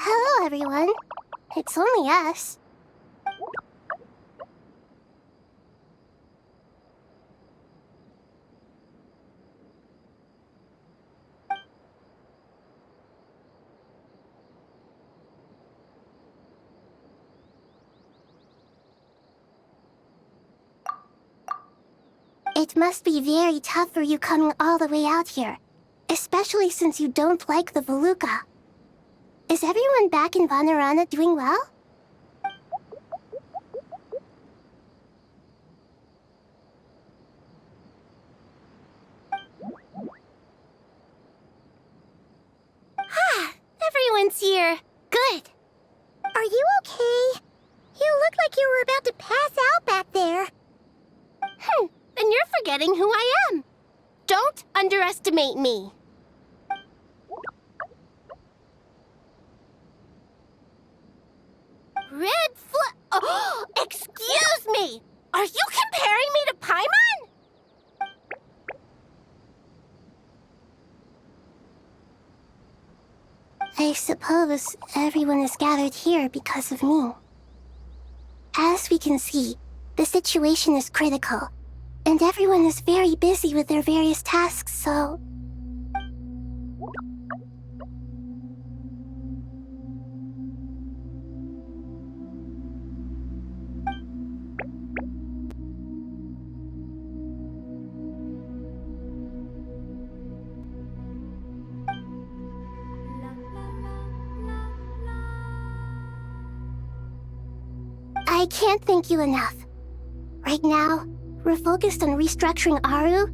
Hello, everyone. It's only us. It must be very tough for you coming all the way out here, especially since you don't like the Voluka. Is everyone back in Vanarana doing well? Ah, everyone's here. Good. Are you okay? You look like you were about to pass out back there. And you're forgetting who I am. Don't underestimate me. Oh, excuse me! Are you comparing me to Paimon? I suppose everyone is gathered here because of me. As we can see, the situation is critical, and everyone is very busy with their various tasks, so... I can't thank you enough. Right now, we're focused on restructuring Aru,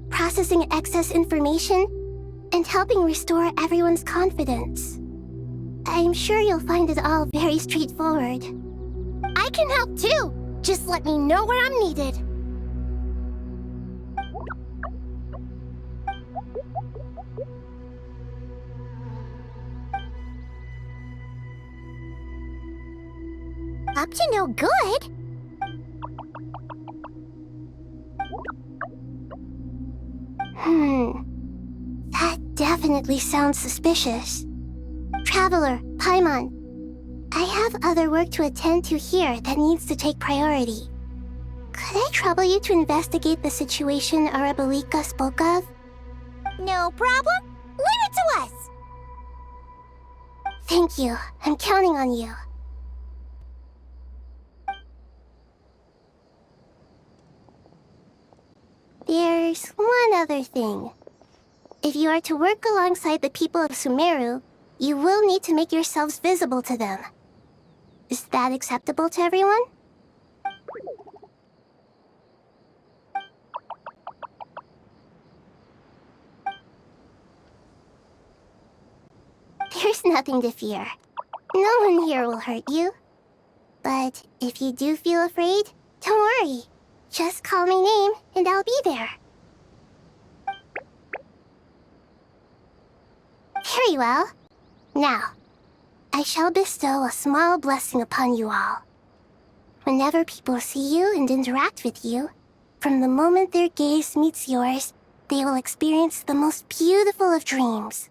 processing excess information, and helping restore everyone's confidence. I'm sure you'll find it all very straightforward. I can help too! Just let me know where I'm needed. Up to no good? That definitely sounds suspicious. Traveler, Paimon, I have other work to attend to here that needs to take priority. Could I trouble you to investigate the situation Arabalika spoke of? No problem. Leave it to us! Thank you. I'm counting on you. There's one other thing. If you are to work alongside the people of Sumeru, you will need to make yourselves visible to them. Is that acceptable to everyone? There's nothing to fear. No one here will hurt you. But if you do feel afraid, don't worry. Just call my name and I'll be there. Very well. Now, I shall bestow a small blessing upon you all. Whenever people see you and interact with you, from the moment their gaze meets yours, they will experience the most beautiful of dreams.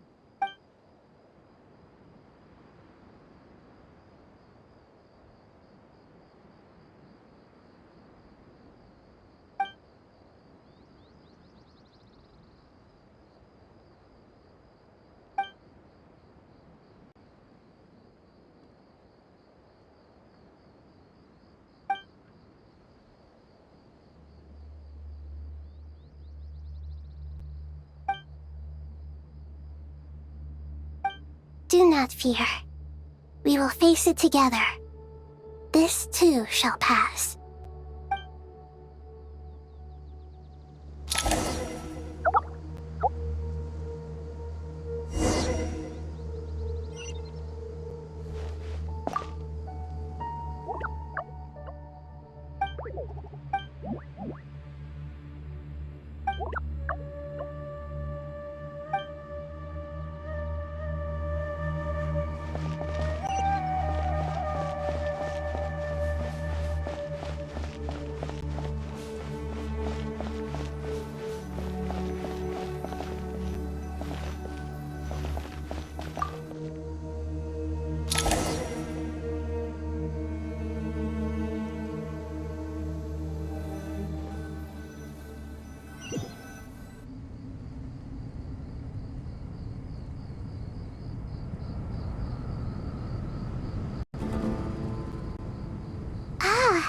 Do not fear. We will face it together. This too shall pass.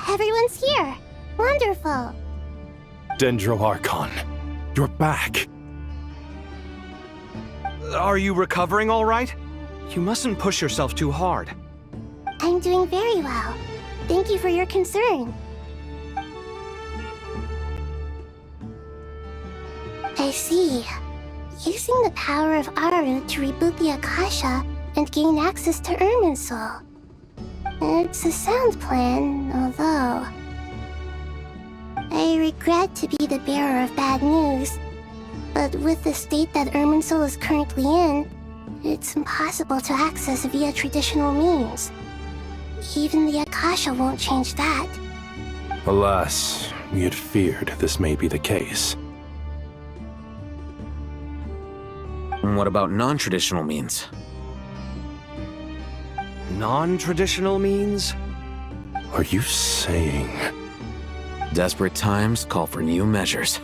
Everyone's here. Wonderful. Dendro Archon, you're back. Are you recovering all right? You mustn't push yourself too hard. I'm doing very well. Thank you for your concern. I see. Using the power of Aru to reboot the Akasha and gain access to Irminsul. It's a sound plan, although... I regret to be the bearer of bad news, but with the state that Irminsul is currently in, it's impossible to access via traditional means. Even the Akasha won't change that. Alas, we had feared this may be the case. What about non-traditional means? Non-traditional means? Are you saying... Desperate times call for new measures.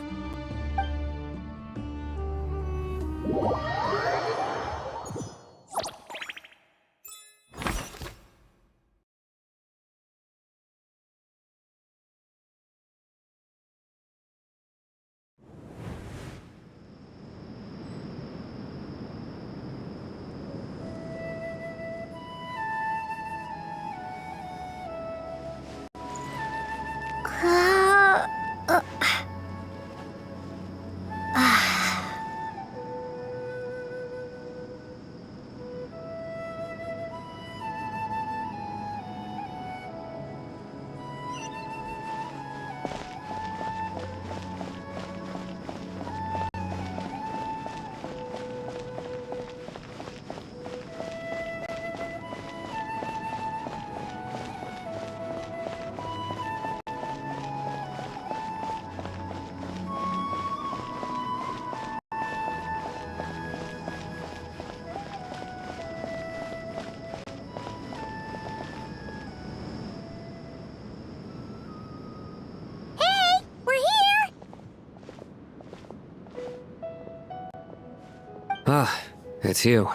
Ah, it's you.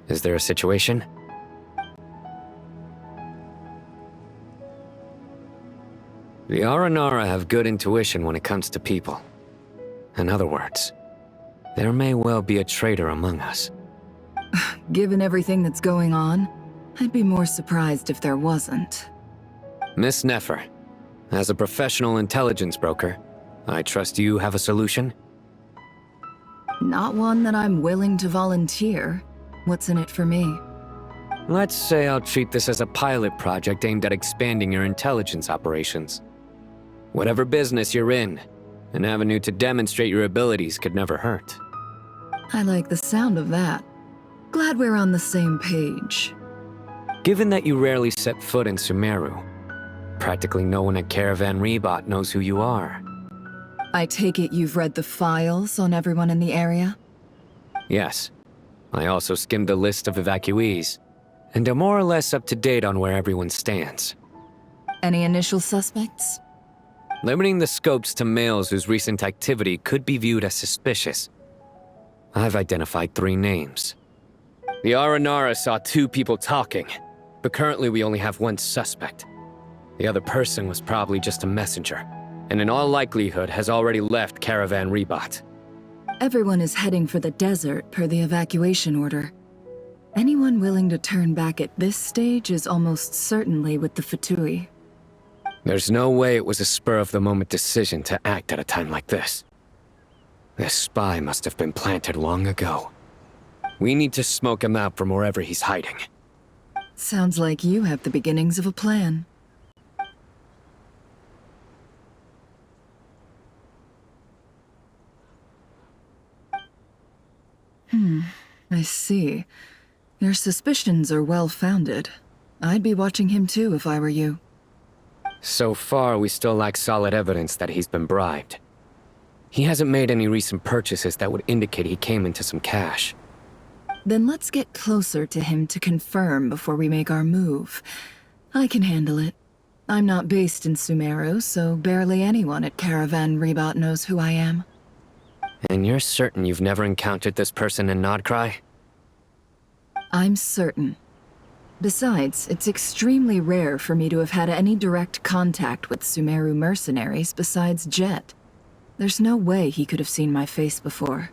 Is there a situation? The Aranara have good intuition when it comes to people. In other words, there may well be a traitor among us. Given everything that's going on, I'd be more surprised if there wasn't. Miss Nefer, as a professional intelligence broker, I trust you have a solution? Not one that I'm willing to volunteer. What's in it for me? Let's say I'll treat this as a pilot project aimed at expanding your intelligence operations. Whatever business you're in, an avenue to demonstrate your abilities could never hurt. I like the sound of that. Glad we're on the same page. Given that you rarely set foot in Sumeru, practically no one at Caravan Rebot knows who you are. I take it you've read the files on everyone in the area? Yes. I also skimmed the list of evacuees, and am more or less up to date on where everyone stands. Any initial suspects? Limiting the scopes to males whose recent activity could be viewed as suspicious. I've identified 3 names. The Aranara saw 2 people talking, but currently we only have 1 suspect. The other person was probably just a messenger, and in all likelihood has already left Caravan Rebot. Everyone is heading for the desert per the evacuation order. Anyone willing to turn back at this stage is almost certainly with the Fatui. There's no way it was a spur-of-the-moment decision to act at a time like this. This spy must have been planted long ago. We need to smoke him out from wherever he's hiding. Sounds like you have the beginnings of a plan. I see. Your suspicions are well-founded. I'd be watching him too if I were you. So far, we still lack solid evidence that he's been bribed. He hasn't made any recent purchases that would indicate he came into some cash. Then let's get closer to him to confirm before we make our move. I can handle it. I'm not based in Sumeru, so barely anyone at Caravan Rebot knows who I am. And you're certain you've never encountered this person in Nodcry? I'm certain. Besides, it's extremely rare for me to have had any direct contact with Sumeru mercenaries besides Jet. There's no way he could have seen my face before.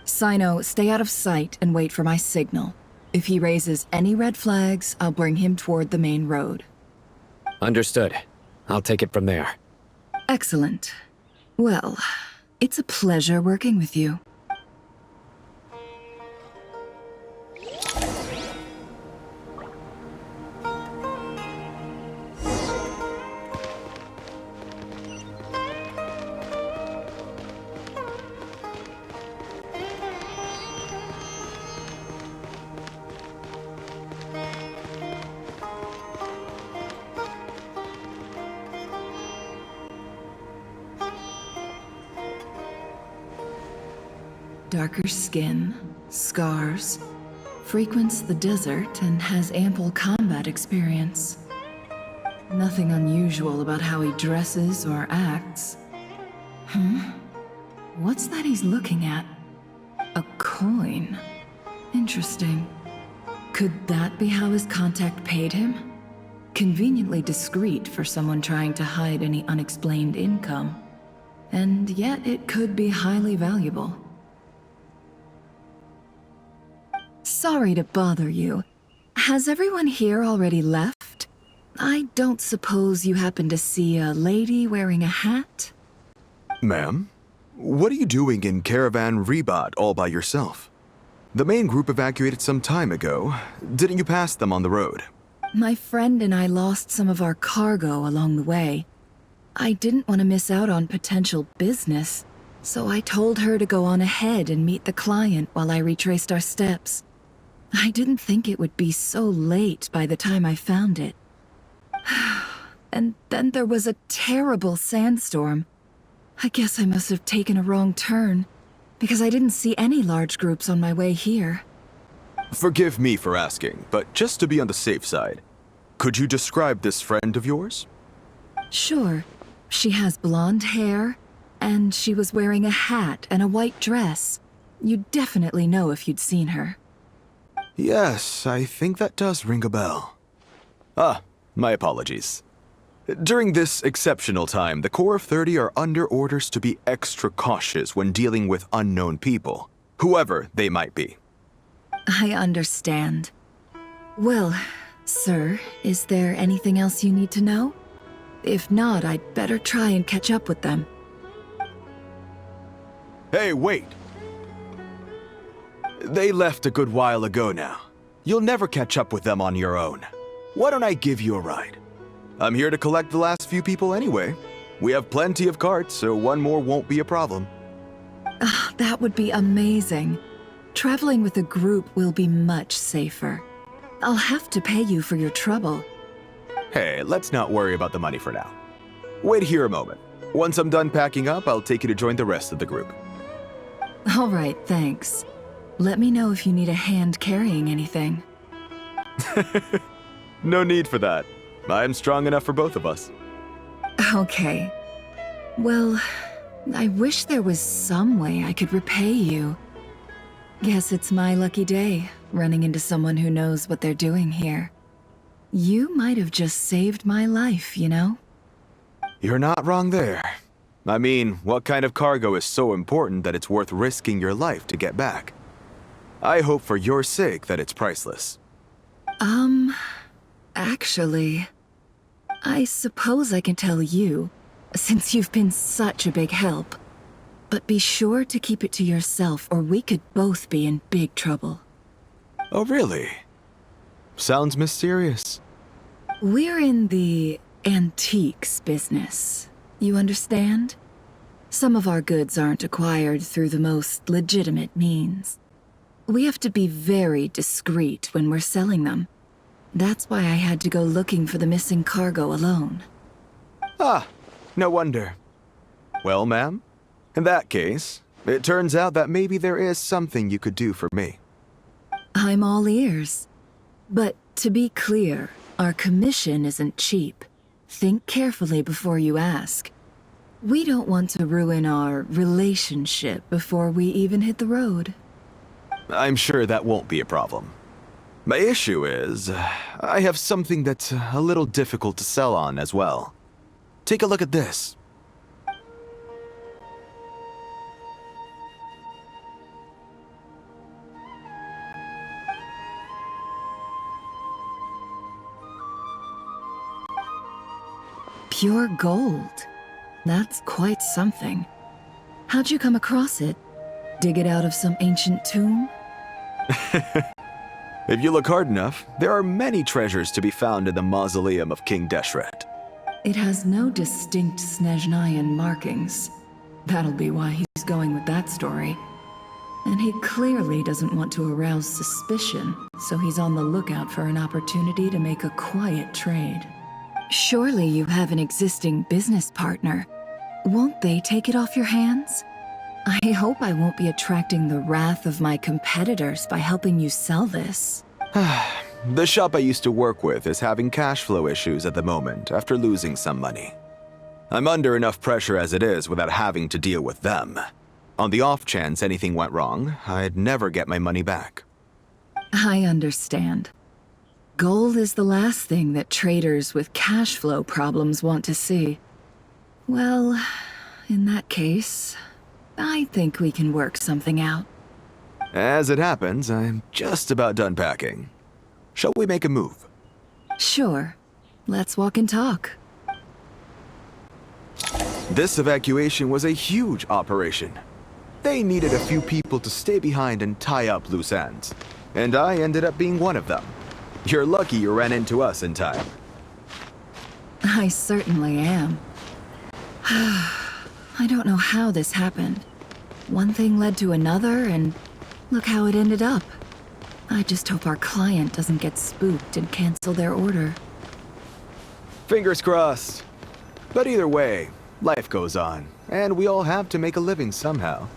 Sino, stay out of sight and wait for my signal. If he raises any red flags, I'll bring him toward the main road. Understood. I'll take it from there. Excellent. Well, it's a pleasure working with you. Darker skin, scars, frequents the desert and has ample combat experience. Nothing unusual about how he dresses or acts. What's that he's looking at? A coin. Interesting. Could that be how his contact paid him? Conveniently discreet for someone trying to hide any unexplained income. And yet it could be highly valuable. Sorry to bother you. Has everyone here already left? I don't suppose you happen to see a lady wearing a hat? Ma'am? What are you doing in Caravan Rebot all by yourself? The main group evacuated some time ago. Didn't you pass them on the road? My friend and I lost some of our cargo along the way. I didn't want to miss out on potential business, so I told her to go on ahead and meet the client while I retraced our steps. I didn't think it would be so late by the time I found it. And then there was a terrible sandstorm. I guess I must have taken a wrong turn, because I didn't see any large groups on my way here. Forgive me for asking, but just to be on the safe side, could you describe this friend of yours? Sure. She has blonde hair, and she was wearing a hat and a white dress. You'd definitely know if you'd seen her. Yes, I think that does ring a bell. Ah, my apologies. During this exceptional time, the Core of 30 are under orders to be extra cautious when dealing with unknown people, whoever they might be. I understand. Well, sir, is there anything else you need to know? If not, I'd better try and catch up with them. Hey, wait! They left a good while ago now. You'll never catch up with them on your own. Why don't I give you a ride? I'm here to collect the last few people anyway. We have plenty of carts, so one more won't be a problem. That would be amazing. Traveling with a group will be much safer. I'll have to pay you for your trouble. Hey, let's not worry about the money for now. Wait here a moment. Once I'm done packing up, I'll take you to join the rest of the group. All right, thanks. Let me know if you need a hand carrying anything. No need for that. I'm strong enough for both of us. Okay. Well, I wish there was some way I could repay you. Guess it's my lucky day, running into someone who knows what they're doing here. You might have just saved my life, you know? You're not wrong there. I mean, what kind of cargo is so important that it's worth risking your life to get back? I hope for your sake that it's priceless. Actually, I suppose I can tell you, since you've been such a big help. But be sure to keep it to yourself, or we could both be in big trouble. Oh, really? Sounds mysterious. We're in the antiques business. You understand? Some of our goods aren't acquired through the most legitimate means. We have to be very discreet when we're selling them. That's why I had to go looking for the missing cargo alone. Ah, no wonder. Well, ma'am, in that case, it turns out that maybe there is something you could do for me. I'm all ears. But to be clear, our commission isn't cheap. Think carefully before you ask. We don't want to ruin our relationship before we even hit the road. I'm sure that won't be a problem. My issue is, I have something that's a little difficult to sell on as well. Take a look at this. Pure gold. That's quite something. How'd you come across it? Dig it out of some ancient tomb? If you look hard enough, there are many treasures to be found in the mausoleum of King Deshret. It has no distinct Snezhnayan markings. That'll be why he's going with that story. And he clearly doesn't want to arouse suspicion, so he's on the lookout for an opportunity to make a quiet trade. Surely you have an existing business partner. Won't they take it off your hands? I hope I won't be attracting the wrath of my competitors by helping you sell this. The shop I used to work with is having cash flow issues at the moment after losing some money. I'm under enough pressure as it is without having to deal with them. On the off chance anything went wrong, I'd never get my money back. I understand. Gold is the last thing that traders with cash flow problems want to see. Well, in that case, I think we can work something out. As it happens, I'm just about done packing. Shall we make a move? Sure. Let's walk and talk. This evacuation was a huge operation. They needed a few people to stay behind and tie up loose ends, and I ended up being one of them. You're lucky you ran into us in time. I certainly am. I don't know how this happened. One thing led to another, and look how it ended up. I just hope our client doesn't get spooked and cancel their order. Fingers crossed. But either way, life goes on, and we all have to make a living somehow.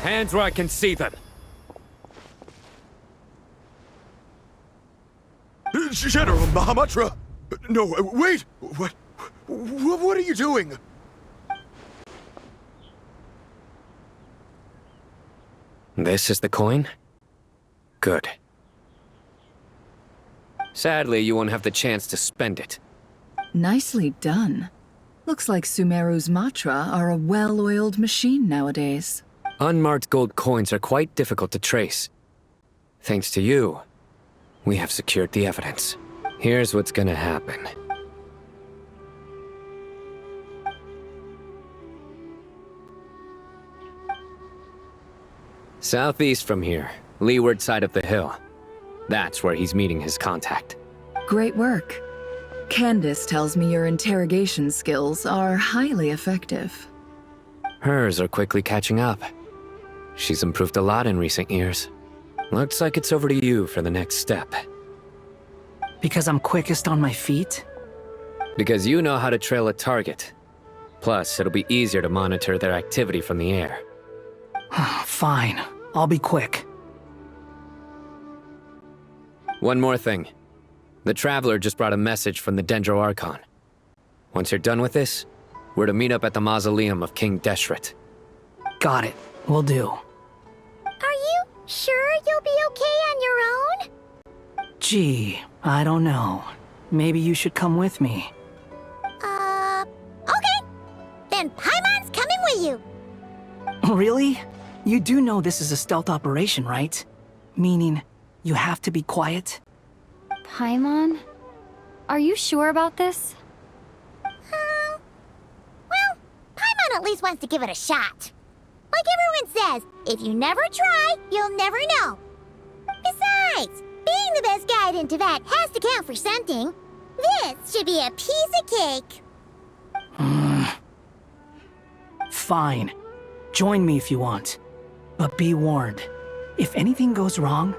Hands where I can see them. General Mahamatra! No, wait! What are you doing? This is the coin? Good. Sadly, you won't have the chance to spend it. Nicely done. Looks like Sumeru's Matra are a well-oiled machine nowadays. Unmarked gold coins are quite difficult to trace. Thanks to you, we have secured the evidence. Here's what's gonna happen. Southeast from here, leeward side of the hill. That's where he's meeting his contact. Great work. Candace tells me your interrogation skills are highly effective. Hers are quickly catching up. She's improved a lot in recent years. Looks like it's over to you for the next step. Because I'm quickest on my feet? Because you know how to trail a target. Plus, it'll be easier to monitor their activity from the air. Fine. I'll be quick. One more thing. The Traveler just brought a message from the Dendro Archon. Once you're done with this, we're to meet up at the mausoleum of King Deshret. Got it. Will do. Are you sure you'll be okay on your own? Gee, I don't know. Maybe you should come with me. Okay. Then Paimon's coming with you. Really? You do know this is a stealth operation, right? Meaning, you have to be quiet? Paimon? Are you sure about this? Well, Paimon at least wants to give it a shot. Like everyone says, if you never try, you'll never know. Besides, being the best guide in Tibet has to count for something. This should be a piece of cake. Fine. Join me if you want. But be warned. If anything goes wrong,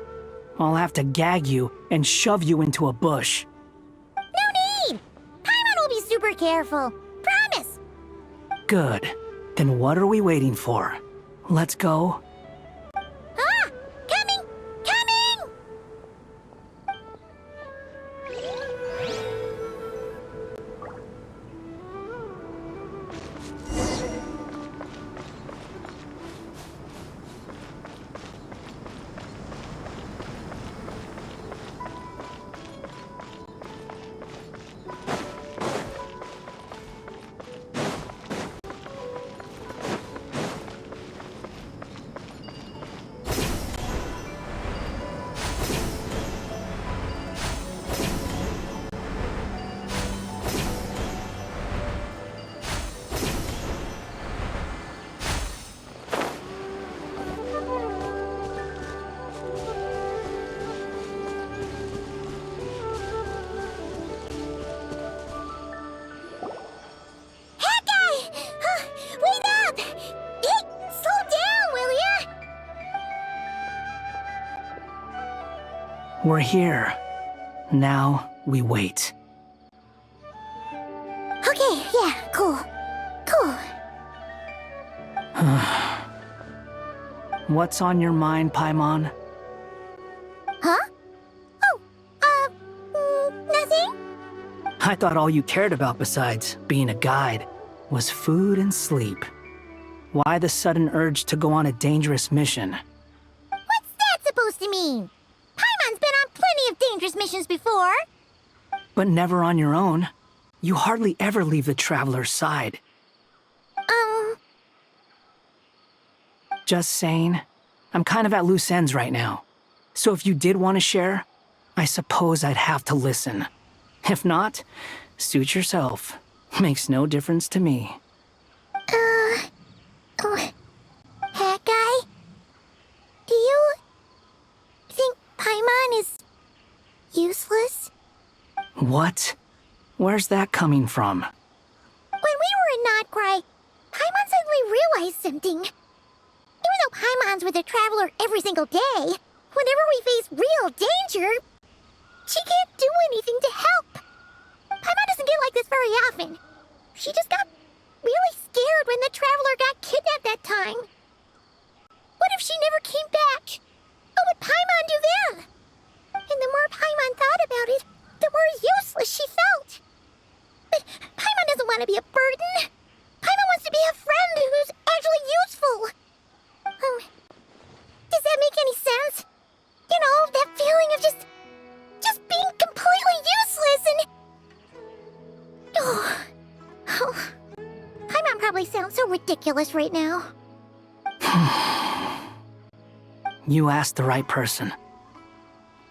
I'll have to gag you and shove you into a bush. No need! Paimon will be super careful. Promise! Good. Then what are we waiting for? Let's go. Ah! Coming! Coming! We're here. Now, we wait. Okay, yeah, cool. Cool. What's on your mind, Paimon? Huh? Nothing? I thought all you cared about besides being a guide was food and sleep. Why the sudden urge to go on a dangerous mission? What's that supposed to mean? Paimon's been on plenty of dangerous missions before. But never on your own. You hardly ever leave the Traveler's side. Just saying. I'm kind of at loose ends right now. So if you did want to share, I suppose I'd have to listen. If not, suit yourself. Makes no difference to me. Hat guy? Do you think Paimon is useless? What? Where's that coming from? When we were in Notcry, Paimon suddenly realized something. Even though Paimon's with the Traveler every single day, whenever we face real danger, she can't do anything to help. Paimon doesn't get like this very often. She just got really scared when the Traveler got kidnapped that time. What if she never came back? What would Paimon do then? And the more Paimon thought about it, the more useless she felt. But Paimon doesn't want to be a burden. Paimon wants to be a friend who's actually useful. Does that make any sense? You know, that feeling of just being completely useless and... Oh. Paimon probably sounds so ridiculous right now. You asked the right person.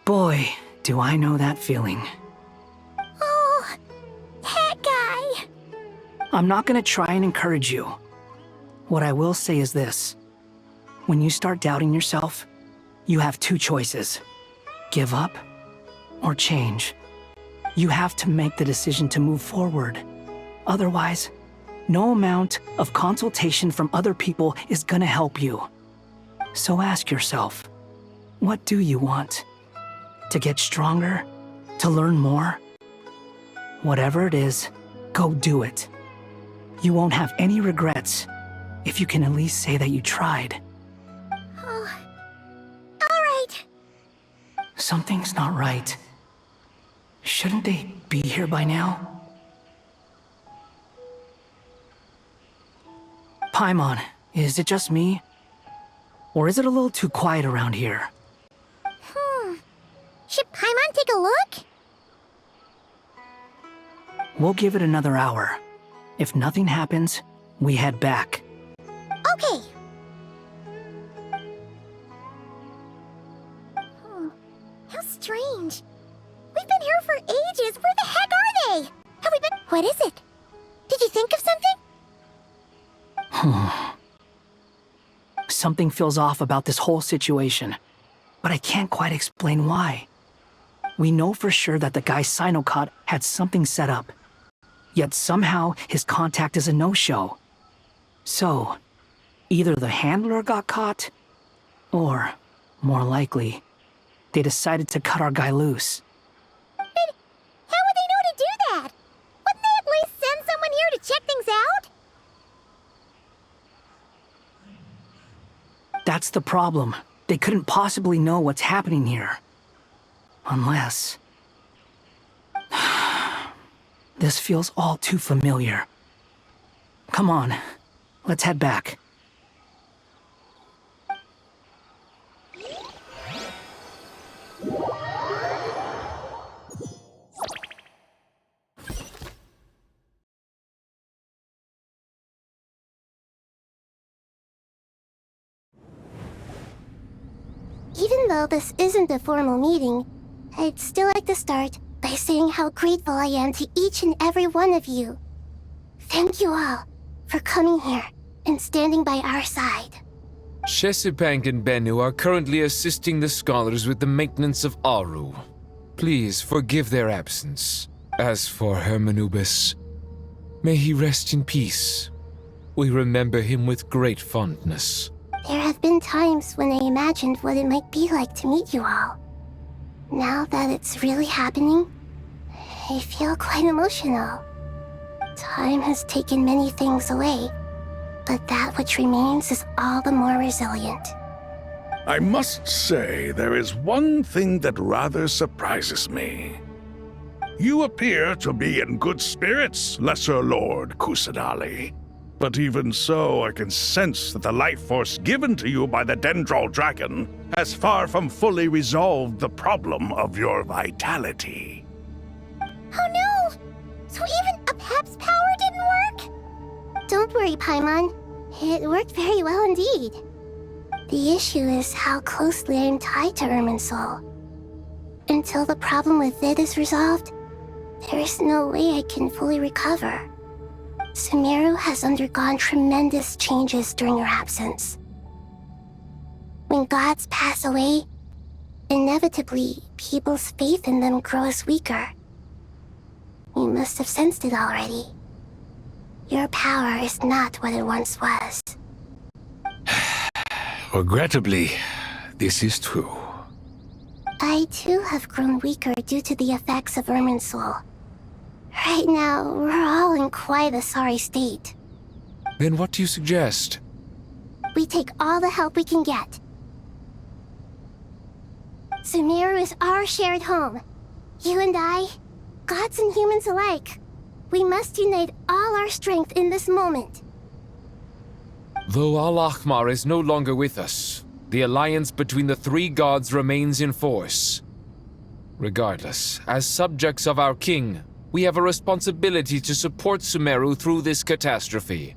Boy, do I know that feeling. Oh, that guy. I'm not gonna try and encourage you. What I will say is this. When you start doubting yourself, you have two choices. Give up or change. You have to make the decision to move forward. Otherwise, no amount of consultation from other people is gonna help you. So ask yourself, what do you want? To get stronger? To learn more? Whatever it is, go do it. You won't have any regrets if you can at least say that you tried. Oh, all right. Something's not right. Shouldn't they be here by now? Paimon, is it just me? Or is it a little too quiet around here? Should Paimon take a look? We'll give it another hour. If nothing happens, we head back. Okay. How strange. We've been here for ages. Where the heck are they? Have we been... What is it? Did you think of something? Something feels off about this whole situation, but I can't quite explain why. We know for sure that the guy Sinocot had something set up, yet somehow his contact is a no-show. So, either the handler got caught, or, more likely, they decided to cut our guy loose. But how would they know to do that? Wouldn't they at least send someone here to check things out? That's the problem. They couldn't possibly know what's happening here. Unless... This feels all too familiar. Come on, let's head back. Even though this isn't a formal meeting, I'd still like to start by saying how grateful I am to each and every one of you. Thank you all for coming here and standing by our side. Shesipank and Bennu are currently assisting the scholars with the maintenance of Aru. Please forgive their absence. As for Hermanubis, may he rest in peace. We remember him with great fondness. There have been times when I imagined what it might be like to meet you all. Now that it's really happening, I feel quite emotional. Time has taken many things away, but that which remains is all the more resilient. I must say, there is one thing that rather surprises me. You appear to be in good spirits, Lesser Lord Kusanali. But even so, I can sense that the life force given to you by the Dendral Dragon has far from fully resolved the problem of your vitality. Oh no! So even Apep's power didn't work? Don't worry, Paimon. It worked very well indeed. The issue is how closely I am tied to Irminsul. Until the problem with it is resolved, there is no way I can fully recover. Sumeru has undergone tremendous changes during your absence. When gods pass away, inevitably, people's faith in them grows weaker. You must have sensed it already. Your power is not what it once was. Regrettably, this is true. I too have grown weaker due to the effects of Irminsul. Right now, we're all in quite a sorry state. Then what do you suggest? We take all the help we can get. Sumeru is our shared home. You and I, gods and humans alike. We must unite all our strength in this moment. Though Al-Ahmar is no longer with us, the alliance between the three gods remains in force. Regardless, as subjects of our king, we have a responsibility to support Sumeru through this catastrophe.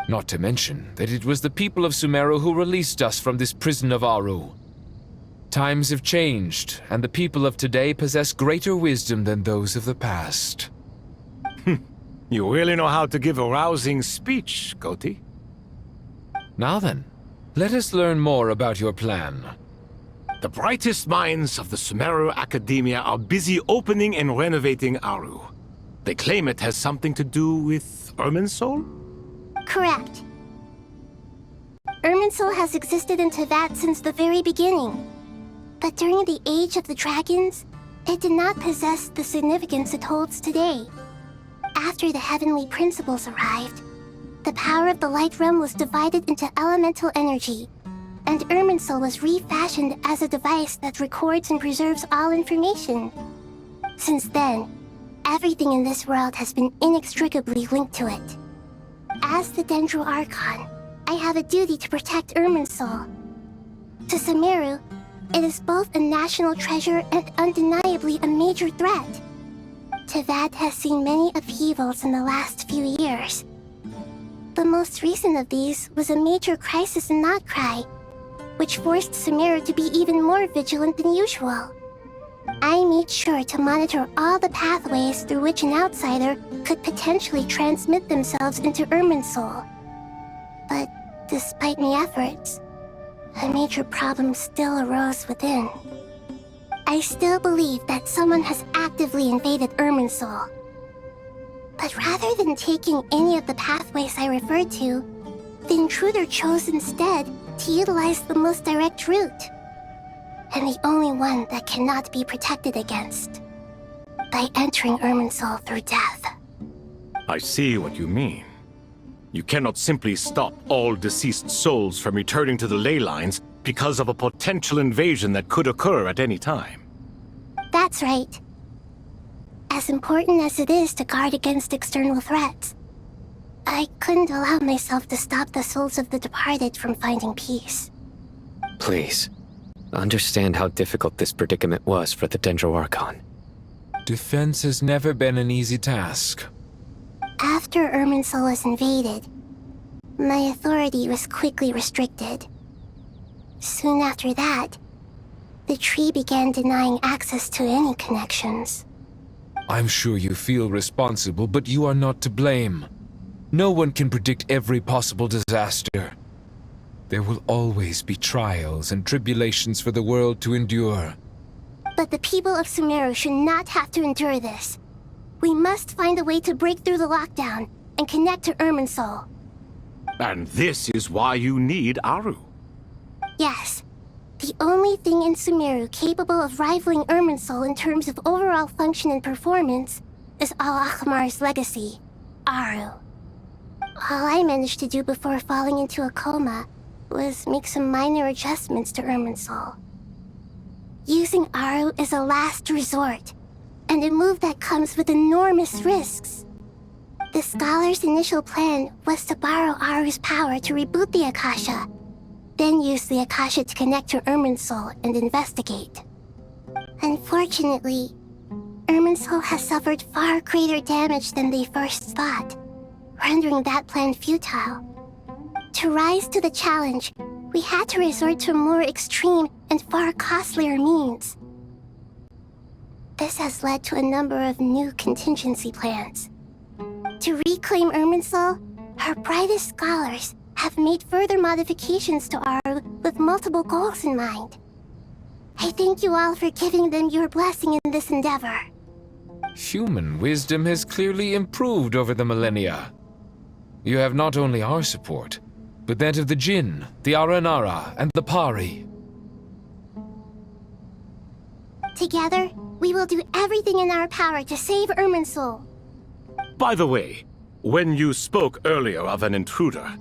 Not to mention that it was the people of Sumeru who released us from this prison of Aru. Times have changed, and the people of today possess greater wisdom than those of the past. You really know how to give a rousing speech, Koti. Now then, let us learn more about your plan. The brightest minds of the Sumeru Academia are busy opening and renovating Aru. They claim it has something to do with Irminsul? Correct. Irminsul has existed in Teyvat since the very beginning. But during the Age of the Dragons, it did not possess the significance it holds today. After the heavenly principles arrived, the power of the Light Realm was divided into elemental energy, and Irminsul was refashioned as a device that records and preserves all information. Since then, everything in this world has been inextricably linked to it. As the Dendro Archon, I have a duty to protect Irminsul. To Sumeru, it is both a national treasure and undeniably a major threat. Teyvat has seen many upheavals in the last few years. The most recent of these was a major crisis in Notcry, which forced Sumeru to be even more vigilant than usual. I made sure to monitor all the pathways through which an outsider could potentially transmit themselves into Irminsul. But despite my efforts, a major problem still arose within. I still believe that someone has actively invaded Irminsul. But rather than taking any of the pathways I referred to, the intruder chose instead to utilize the most direct route, and the only one that cannot be protected against, by entering Irminsul through death. I see what you mean. You cannot simply stop all deceased souls from returning to the ley lines because of a potential invasion that could occur at any time. That's right. As important as it is to guard against external threats, I couldn't allow myself to stop the souls of the departed from finding peace. Please, understand how difficult this predicament was for the Dendro Archon. Defense has never been an easy task. After Irminsul was invaded, my authority was quickly restricted. Soon after that, the tree began denying access to any connections. I'm sure you feel responsible, but you are not to blame. No one can predict every possible disaster. There will always be trials and tribulations for the world to endure. But the people of Sumeru should not have to endure this. We must find a way to break through the lockdown and connect to Irminsul. And this is why you need Aru. Yes. The only thing in Sumeru capable of rivaling Irminsul in terms of overall function and performance is Al-Ahmar's legacy, Aru. All I managed to do before falling into a coma was make some minor adjustments to Irminsul. Using Aru is a last resort, and a move that comes with enormous risks. The Scholar's initial plan was to borrow Aru's power to reboot the Akasha, then use the Akasha to connect to Irminsul and investigate. Unfortunately, Irminsul has suffered far greater damage than they first thought, rendering that plan futile. To rise to the challenge, we had to resort to more extreme and far costlier means. This has led to a number of new contingency plans. To reclaim Irminsul, our brightest scholars have made further modifications to Aru with multiple goals in mind. I thank you all for giving them your blessing in this endeavor. Human wisdom has clearly improved over the millennia. You have not only our support, but that of the Jinn, the Aranara, and the Pari. Together, we will do everything in our power to save Irminsul. By the way, when you spoke earlier of an intruder,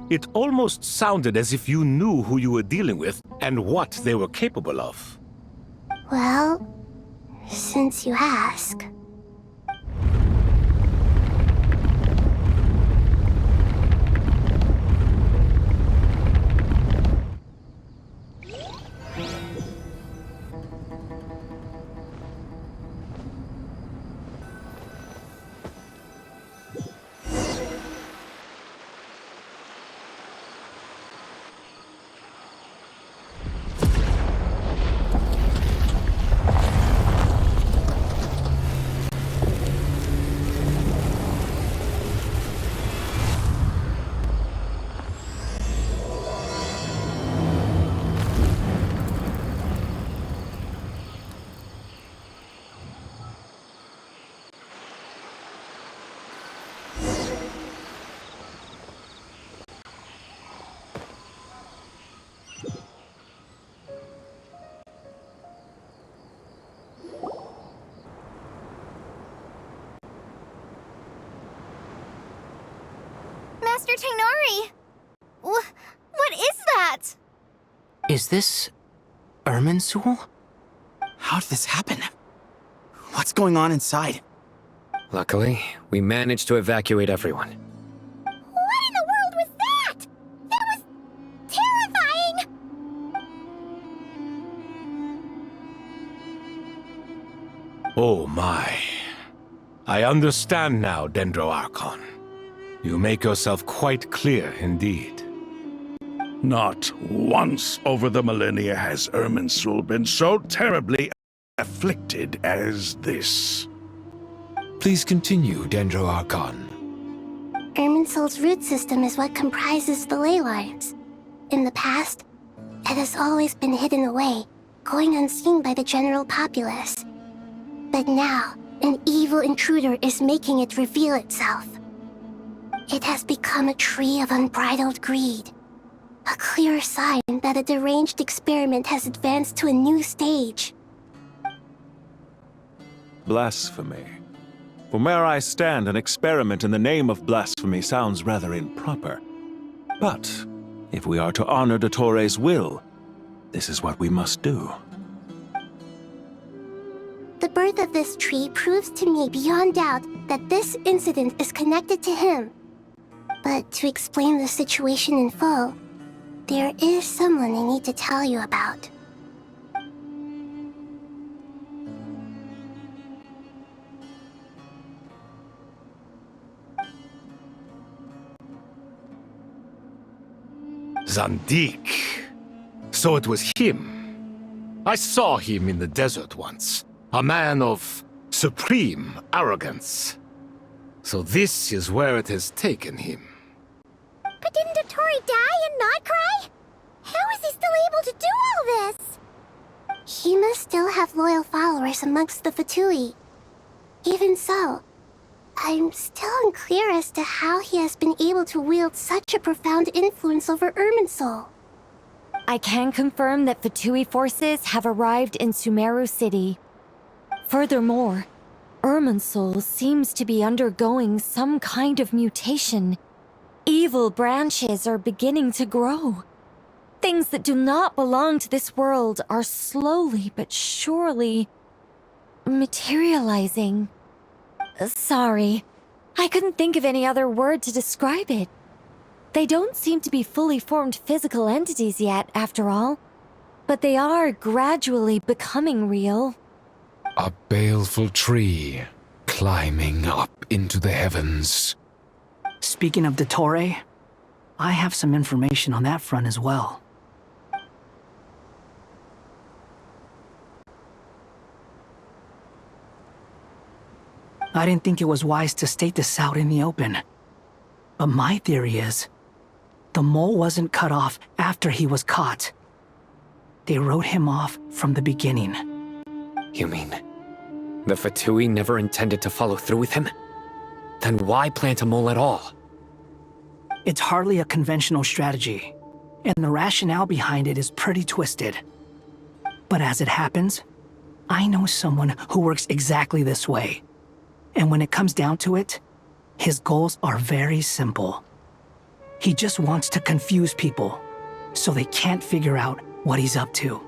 it almost sounded as if you knew who you were dealing with and what they were capable of. Well, since you ask. Master Tainari! What is that? Is this Irminsul? How did this happen? What's going on inside? Luckily, we managed to evacuate everyone. What in the world was that? That was terrifying! Oh my. I understand now, Dendro Archon. You make yourself quite clear indeed. Not once over the millennia has Irminsul been so terribly afflicted as this. Please continue, Dendro Archon. Irminsul's root system is what comprises the ley lines. In the past, it has always been hidden away, going unseen by the general populace. But now, an evil intruder is making it reveal itself. It has become a tree of unbridled greed. A clear sign that a deranged experiment has advanced to a new stage. Blasphemy. From where I stand, an experiment in the name of blasphemy sounds rather improper. But if we are to honor Dottores' will, this is what we must do. The birth of this tree proves to me beyond doubt that this incident is connected to him. But to explain the situation in full, there is someone I need to tell you about. Zandik. So it was him. I saw him in the desert once. A man of supreme arrogance. So this is where it has taken him. But didn't Dottore die and not cry? How is he still able to do all this? He must still have loyal followers amongst the Fatui. Even so, I'm still unclear as to how he has been able to wield such a profound influence over Irminsul. I can confirm that Fatui forces have arrived in Sumeru City. Furthermore, Irminsul seems to be undergoing some kind of mutation. Evil branches are beginning to grow. Things that do not belong to this world are slowly but surely materializing. Sorry, I couldn't think of any other word to describe it. They don't seem to be fully formed physical entities yet, after all. But they are gradually becoming real. A baleful tree climbing up into the heavens. Speaking of Dottore, I have some information on that front as well. I didn't think it was wise to state this out in the open. But my theory is, the mole wasn't cut off after he was caught. They wrote him off from the beginning. You mean, the Fatui never intended to follow through with him? Then why plant a mole at all? It's hardly a conventional strategy, and the rationale behind it is pretty twisted. But as it happens, I know someone who works exactly this way. And when it comes down to it, his goals are very simple. He just wants to confuse people, so they can't figure out what he's up to.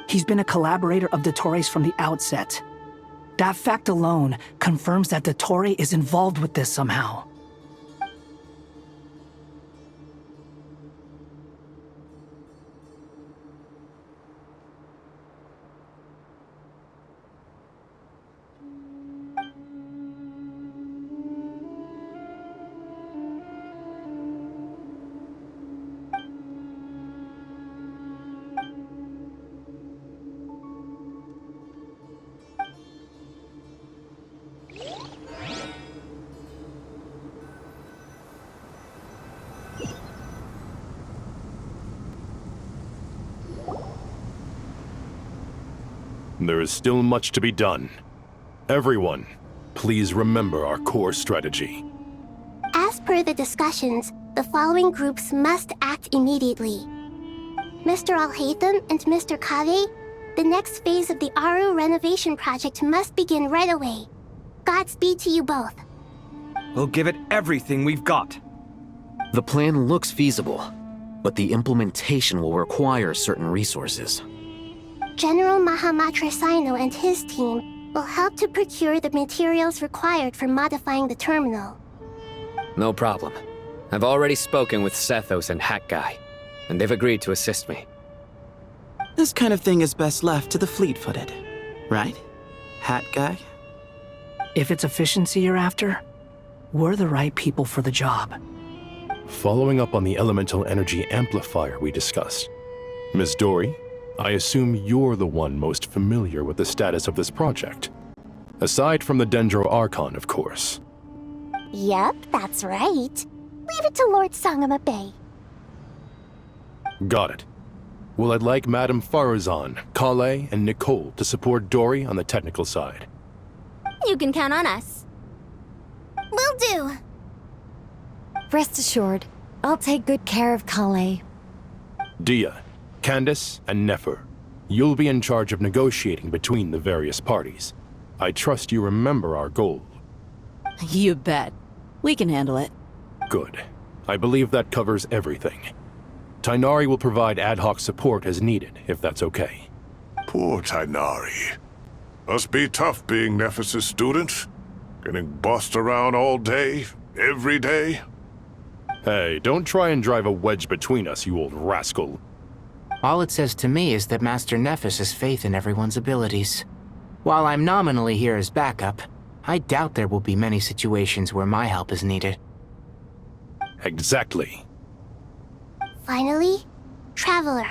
He's been a collaborator of Dottore's from the outset. That fact alone confirms that Dottore is involved with this somehow. There is still much to be done. Everyone, please remember our core strategy. As per the discussions, the following groups must act immediately. Mr. Alhaitham and Mr. Kave, the next phase of the Aru renovation project must begin right away. Godspeed to you both. We'll give it everything we've got. The plan looks feasible, but the implementation will require certain resources. General Mahamatra Sino and his team will help to procure the materials required for modifying the terminal. No problem. I've already spoken with Sethos and Hat Guy, and they've agreed to assist me. This kind of thing is best left to the fleet-footed, right? Hat Guy? If it's efficiency you're after, we're the right people for the job. Following up on the elemental energy amplifier we discussed, Ms. Dory, I assume you're the one most familiar with the status of this project. Aside from the Dendro Archon, of course. Yep, that's right. Leave it to Lord Sangama Bay. Got it. Well, I'd like Madame Farazan, Kale, and Nicole to support Dory on the technical side. You can count on us. Will do. Rest assured, I'll take good care of Kale. Dia, Candace, and Nefer, you'll be in charge of negotiating between the various parties. I trust you remember our goal. You bet. We can handle it. Good. I believe that covers everything. Tainari will provide ad hoc support as needed, if that's okay. Poor Tainari. Must be tough being Nephis' student. Getting bossed around all day, every day. Hey, don't try and drive a wedge between us, you old rascal. All it says to me is that Master Nephis has faith in everyone's abilities. While I'm nominally here as backup, I doubt there will be many situations where my help is needed. Exactly. Finally, Traveler,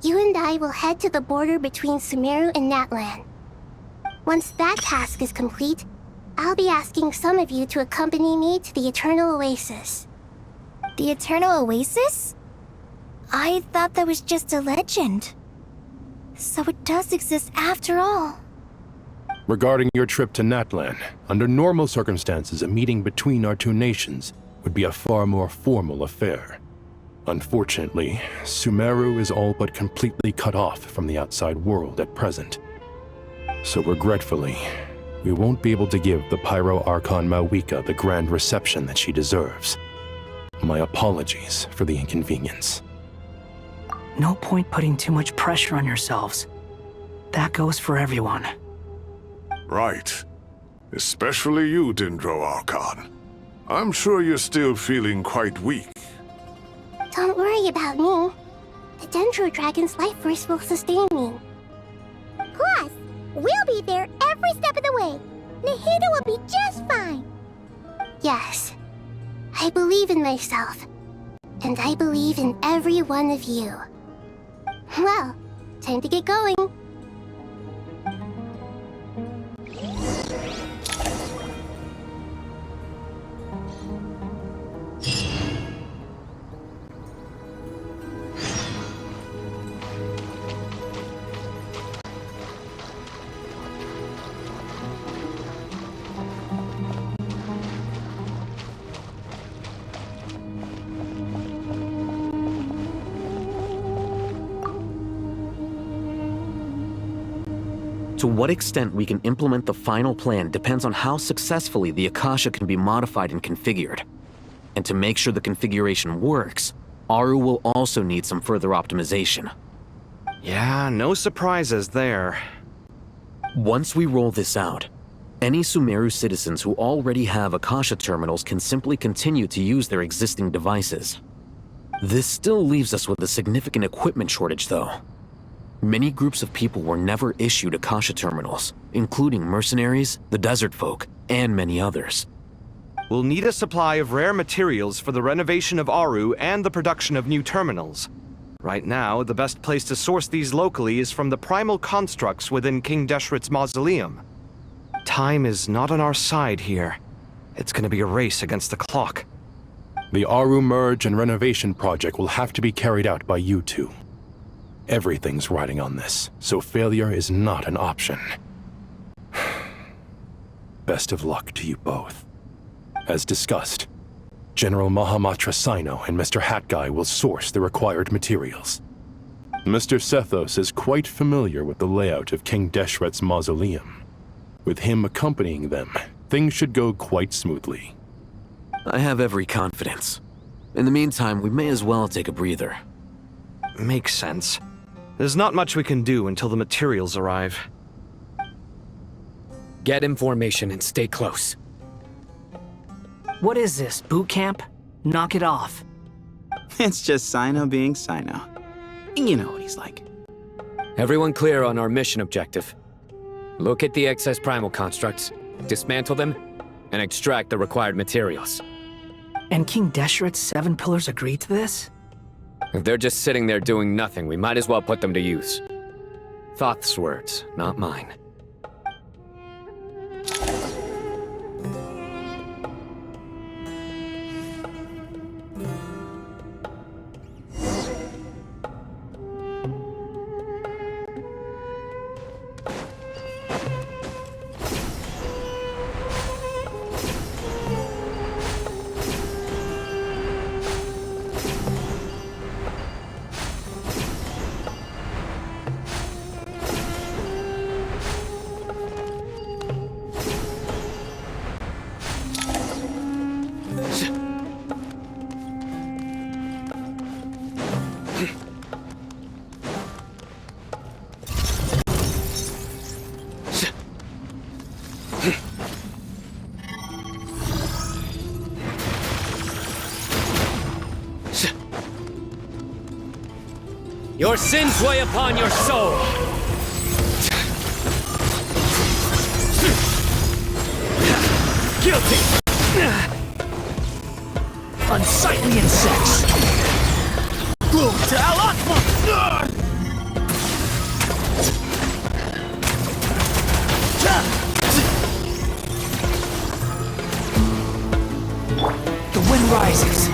you and I will head to the border between Sumeru and Natlan. Once that task is complete, I'll be asking some of you to accompany me to the Eternal Oasis. The Eternal Oasis? I thought that was just a legend. So it does exist after all. Regarding your trip to Natlan, under normal circumstances, a meeting between our two nations would be a far more formal affair. Unfortunately, Sumeru is all but completely cut off from the outside world at present. So regretfully, we won't be able to give the Pyro Archon Mawika the grand reception that she deserves. My apologies for the inconvenience. No point putting too much pressure on yourselves. That goes for everyone. Right. Especially you, Dendro Archon. I'm sure you're still feeling quite weak. Don't worry about me. The Dendro Dragon's life force will sustain me. Plus, we'll be there every step of the way. Nahida will be just fine. Yes. I believe in myself. And I believe in every one of you. Well, time to get going. To what extent we can implement the final plan depends on how successfully the Akasha can be modified and configured. And to make sure the configuration works, Aru will also need some further optimization. Yeah, no surprises there. Once we roll this out, any Sumeru citizens who already have Akasha terminals can simply continue to use their existing devices. This still leaves us with a significant equipment shortage, though. Many groups of people were never issued Akasha terminals, including mercenaries, the desert folk, and many others. We'll need a supply of rare materials for the renovation of Aru and the production of new terminals. Right now, the best place to source these locally is from the primal constructs within King Deshret's mausoleum. Time is not on our side here. It's gonna be a race against the clock. The Aru merge and renovation project will have to be carried out by you two. Everything's riding on this, so failure is not an option. Best of luck to you both. As discussed, General Mahamatra Sino and Mr. Hat Guy will source the required materials. Mr. Sethos is quite familiar with the layout of King Deshret's mausoleum. With him accompanying them, things should go quite smoothly. I have every confidence. In the meantime, we may as well take a breather. Makes sense. There's not much we can do until the materials arrive. Get information and stay close. What is this, boot camp? Knock it off. It's just Sino being Sino. You know what he's like. Everyone clear on our mission objective. Look at the excess primal constructs, dismantle them, and extract the required materials. And King Desheret's 7 pillars agreed to this? If they're just sitting there doing nothing, we might as well put them to use. Thoth's words, not mine. Your sins weigh upon your soul! Guilty! Unsightly insects! Gloom to Al-Atma! The wind rises!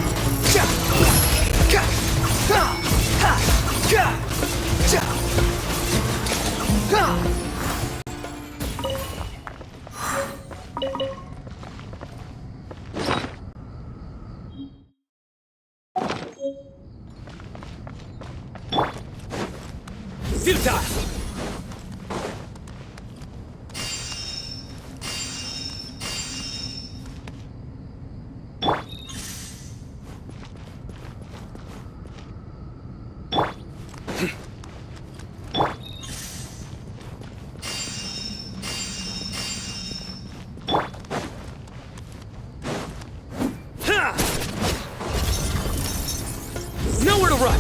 Futile! Nowhere to run!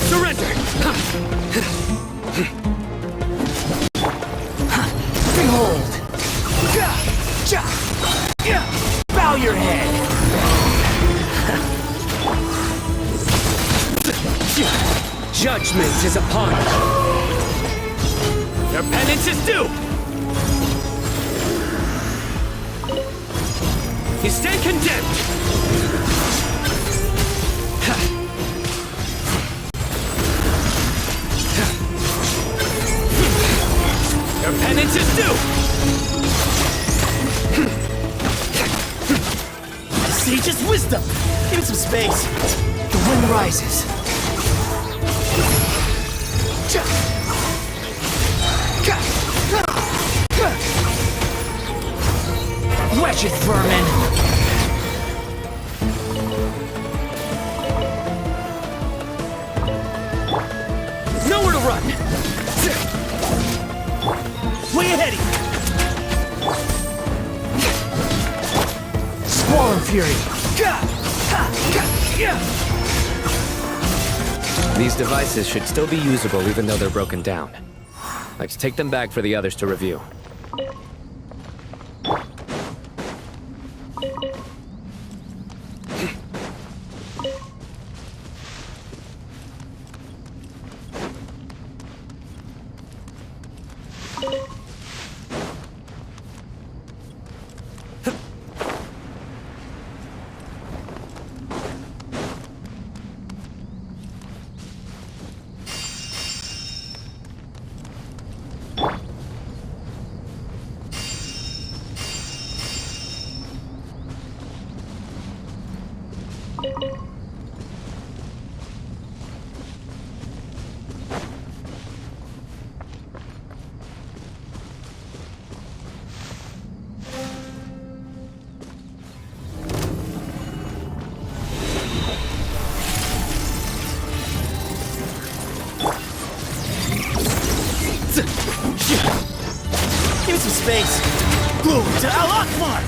Surrender! Behold! Bow your head! Judgment is upon you! Your penance is due! You stay condemned! Your penance is due! The sage's wisdom! Give it some space! The wind rises! Wretched vermin! Nowhere to run! Way ahead of you! Squall and fury! These devices should still be usable even though they're broken down. Let's take them back for the others to review. face! Boom to Al Akbar!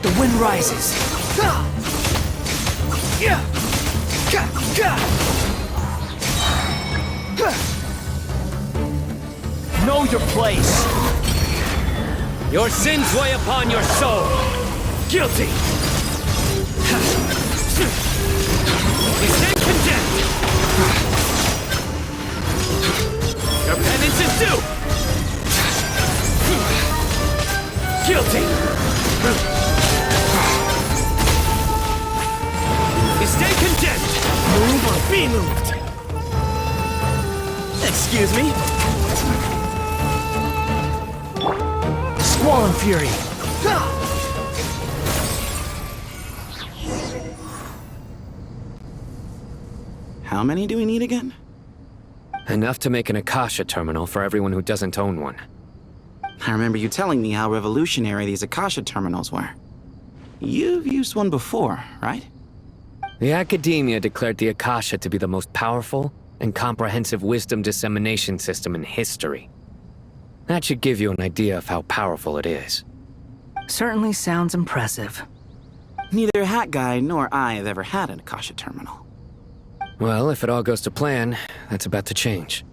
The wind rises. Know your place! Your sins weigh upon your soul. Guilty! You stand condemned. Your penance is due. Guilty! You stand condemned. Move or be moved! Excuse me? Squall and Fury! How many do we need again? Enough to make an Akasha terminal for everyone who doesn't own one. I remember you telling me how revolutionary these Akasha terminals were. You've used one before, right? The academia declared the Akasha to be the most powerful and comprehensive wisdom dissemination system in history. That should give you an idea of how powerful it is. Certainly sounds impressive. Neither Hat Guy nor I have ever had an Akasha terminal. Well, if it all goes to plan, that's about to change.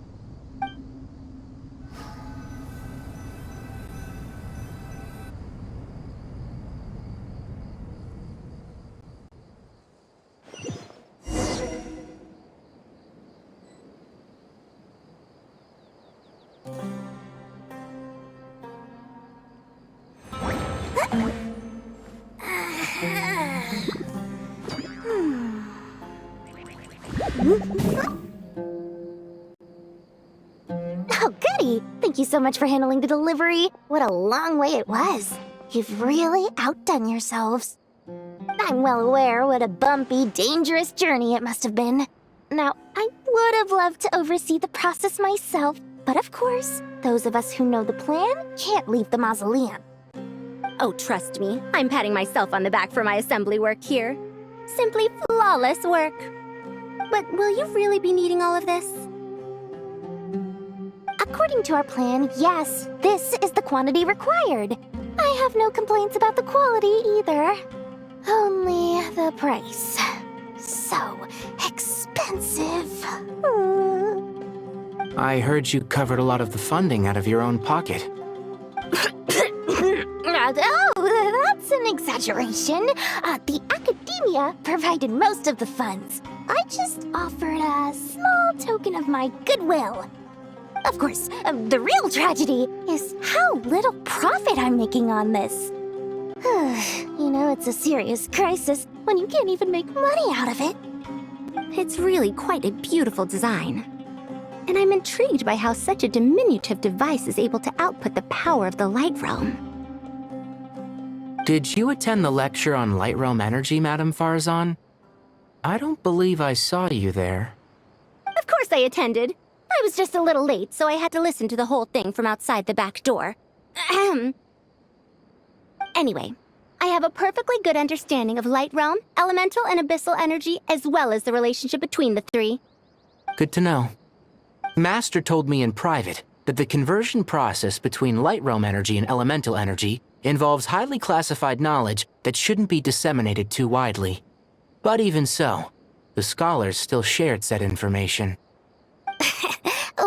Oh, goody! Thank you so much for handling the delivery. What a long way it was. You've really outdone yourselves. I'm well aware what a bumpy, dangerous journey it must have been. Now, I would have loved to oversee the process myself, but of course, those of us who know the plan can't leave the mausoleum. Oh, trust me, I'm patting myself on the back for my assembly work here. Simply flawless work. But will you really be needing all of this? According to our plan, yes, this is the quantity required. I have no complaints about the quality either. Only the price. So expensive. I heard you covered a lot of the funding out of your own pocket. Oh, that's an exaggeration. The academia provided most of the funds. I just offered a small token of my goodwill. Of course, the real tragedy is how little profit I'm making on this. You know, it's a serious crisis when you can't even make money out of it. It's really quite a beautiful design. And I'm intrigued by how such a diminutive device is able to output the power of the Light Realm. Did you attend the lecture on Light Realm energy, Madame Farzan? I don't believe I saw you there. Of course I attended. I was just a little late, so I had to listen to the whole thing from outside the back door. Ahem. Anyway, I have a perfectly good understanding of Light Realm, elemental and abyssal energy, as well as the relationship between the three. Good to know. Master told me in private that the conversion process between Light Realm energy and elemental energy involves highly classified knowledge that shouldn't be disseminated too widely. But even so, the scholars still shared said information.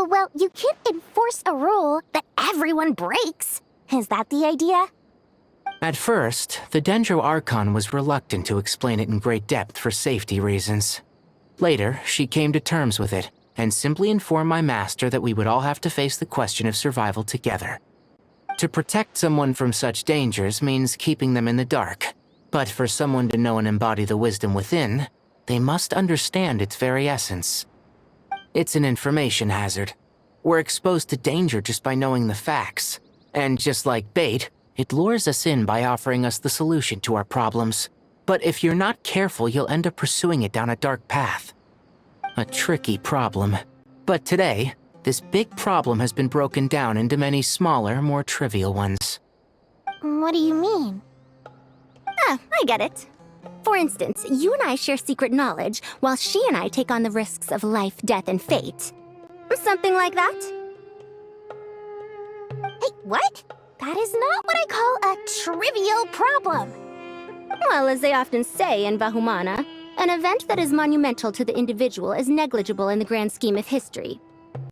Well, you can't enforce a rule that everyone breaks. Is that the idea? At first, the Dendro Archon was reluctant to explain it in great depth for safety reasons. Later, she came to terms with it, and simply informed my master that we would all have to face the question of survival together. To protect someone from such dangers means keeping them in the dark, but for someone to know and embody the wisdom within, they must understand its very essence. It's an information hazard. We're exposed to danger just by knowing the facts, and just like bait, it lures us in by offering us the solution to our problems. But if you're not careful, you'll end up pursuing it down a dark path. A tricky problem. But today, this big problem has been broken down into many smaller, more trivial ones. What do you mean? Ah, I get it. For instance, you and I share secret knowledge, while she and I take on the risks of life, death, and fate. Something like that? Hey, what? That is not what I call a trivial problem. Well, as they often say in Vahumana, an event that is monumental to the individual is negligible in the grand scheme of history.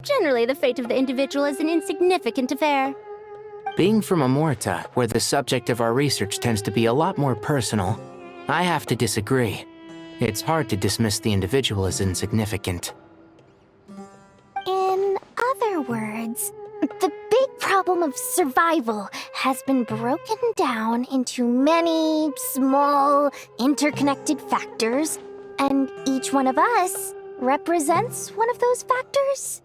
Generally, the fate of the individual is an insignificant affair. Being from Amorta, where the subject of our research tends to be a lot more personal, I have to disagree. It's hard to dismiss the individual as insignificant. In other words, the big problem of survival has been broken down into many small, interconnected factors, and each one of us represents one of those factors.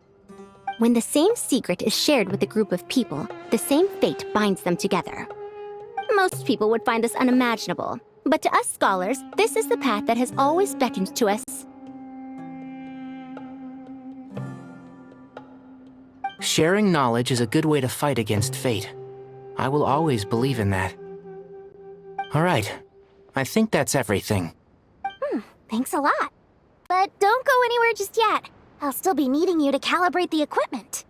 When the same secret is shared with a group of people, the same fate binds them together. Most people would find this unimaginable, but to us scholars, this is the path that has always beckoned to us. Sharing knowledge is a good way to fight against fate. I will always believe in that. All right, I think that's everything. Thanks a lot. But don't go anywhere just yet. I'll still be needing you to calibrate the equipment.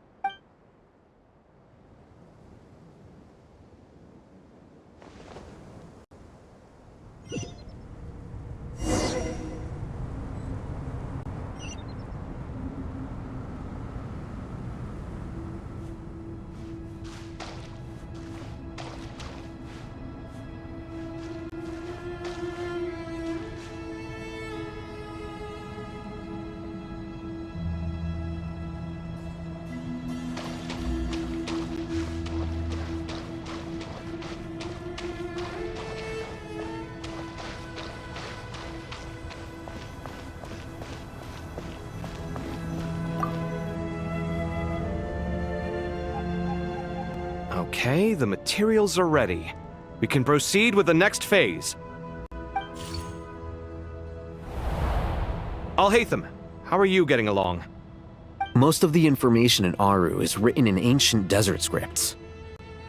Okay, the materials are ready. We can proceed with the next phase. Alhaitham, how are you getting along? Most of the information in Aru is written in ancient desert scripts.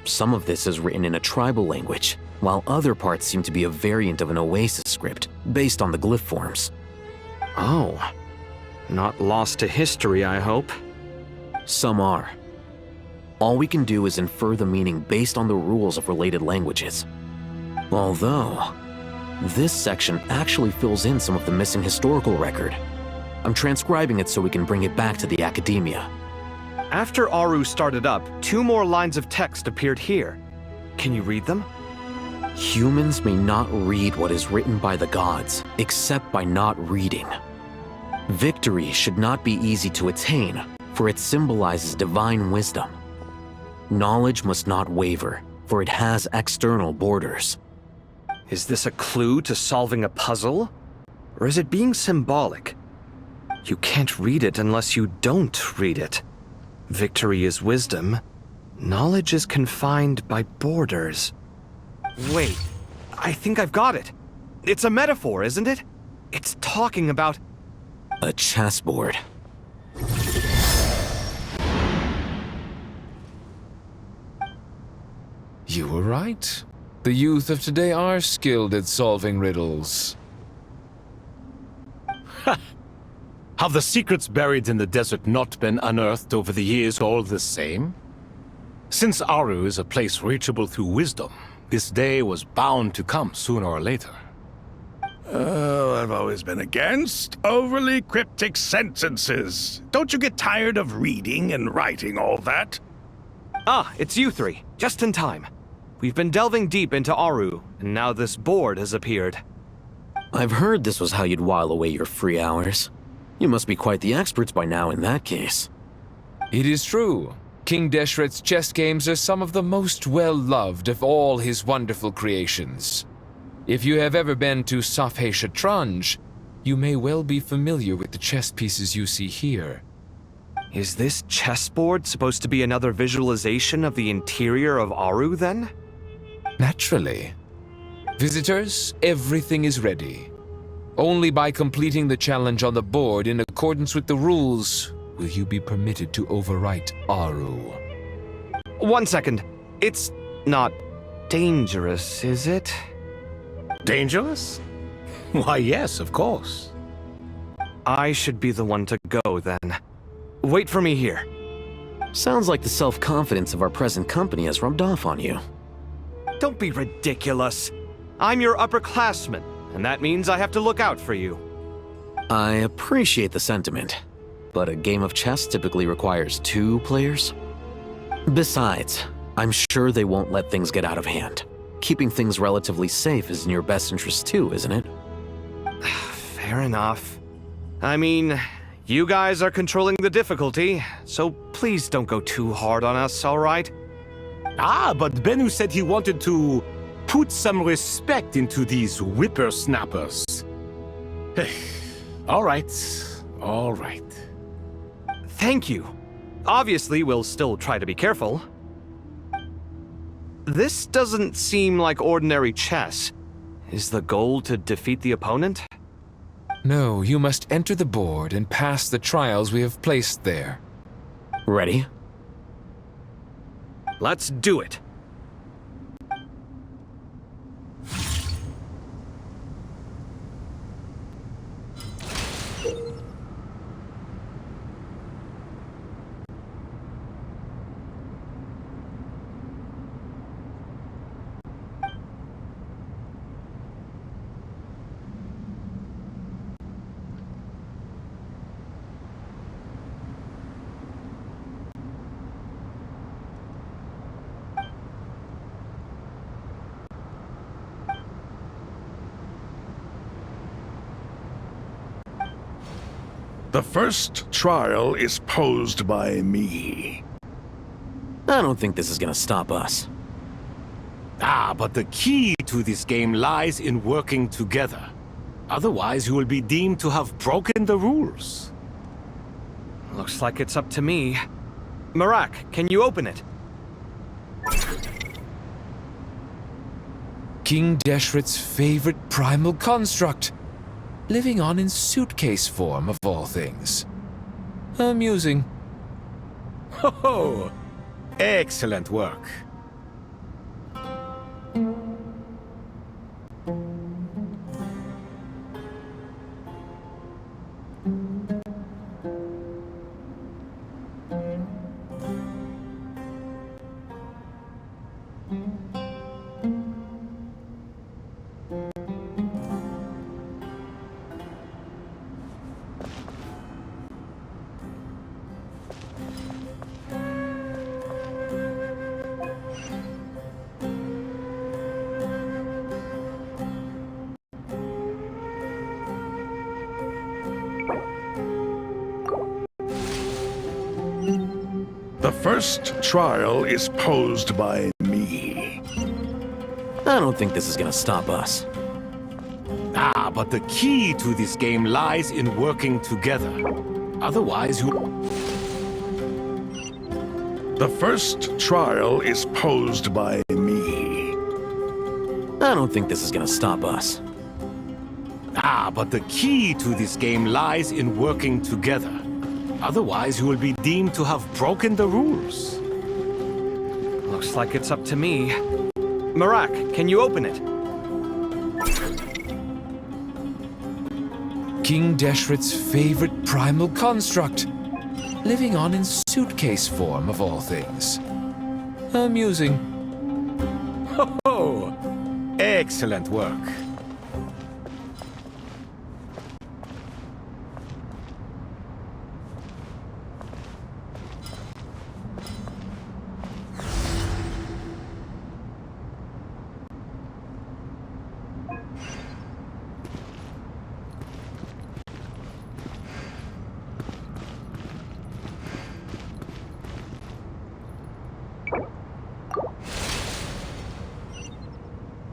Some of this is written in a tribal language, while other parts seem to be a variant of an Oasis script, based on the glyph forms. Oh. Not lost to history, I hope. Some are. All we can do is infer the meaning based on the rules of related languages. Although, this section actually fills in some of the missing historical record. I'm transcribing it so we can bring it back to the academia. After Aru started up, 2 more lines of text appeared here. Can you read them? Humans may not read what is written by the gods, except by not reading. Victory should not be easy to attain, for it symbolizes divine wisdom. Knowledge must not waver, for it has external borders. Is this a clue to solving a puzzle? Or is it being symbolic? You can't read it unless you don't read it. Victory is wisdom. Knowledge is confined by borders. Wait, I think I've got it. It's a metaphor, isn't it? It's talking about... a chessboard. You were right. The youth of today are skilled at solving riddles. Have the secrets buried in the desert not been unearthed over the years all the same? Since Aru is a place reachable through wisdom, this day was bound to come sooner or later. Oh, I've always been against overly cryptic sentences. Don't you get tired of reading and writing all that? Ah, it's you 3. Just in time. We've been delving deep into Aru, and now this board has appeared. I've heard this was how you'd while away your free hours. You must be quite the experts by now in that case. It is true. King Deshret's chess games are some of the most well-loved of all his wonderful creations. If you have ever been to Safhe Shatranj, you may well be familiar with the chess pieces you see here. Is this chessboard supposed to be another visualization of the interior of Aru, then? Naturally. Visitors, everything is ready. Only by completing the challenge on the board in accordance with the rules will you be permitted to overwrite Aru. 1 second. It's not dangerous, is it? Dangerous? Why, yes, of course. I should be the one to go, then. Wait for me here. Sounds like the self-confidence of our present company has rubbed off on you. Don't be ridiculous. I'm your upperclassman, and that means I have to look out for you. I appreciate the sentiment, but a game of chess typically requires 2 players. Besides, I'm sure they won't let things get out of hand. Keeping things relatively safe is in your best interest too, isn't it? Fair enough. I mean, you guys are controlling the difficulty, so please don't go too hard on us, all right? Ah, but Bennu said he wanted to put some respect into these whippersnappers. All right, all right. Thank you. Obviously, we'll still try to be careful. This doesn't seem like ordinary chess. Is the goal to defeat the opponent? No, you must enter the board and pass the trials we have placed there. Ready? Let's do it. The first trial is posed by me. I don't think this is gonna stop us. Ah, but the key to this game lies in working together. Otherwise, you will be deemed to have broken the rules. Looks like it's up to me. Marak, can you open it? King Deshret's favorite primal construct, living on in suitcase form of all things. Amusing. Ho ho! Excellent work. The first trial is posed by me. I don't think this is gonna stop us. Ah, but the key to this game lies in working together. Otherwise, you... The first trial is posed by me. I don't think this is gonna stop us. Ah, but the key to this game lies in working together. Otherwise, you will be deemed to have broken the rules. Looks like it's up to me. Marak, can you open it? King Deshret's favorite primal construct, living on in suitcase form of all things. Amusing. Ho ho! Excellent work.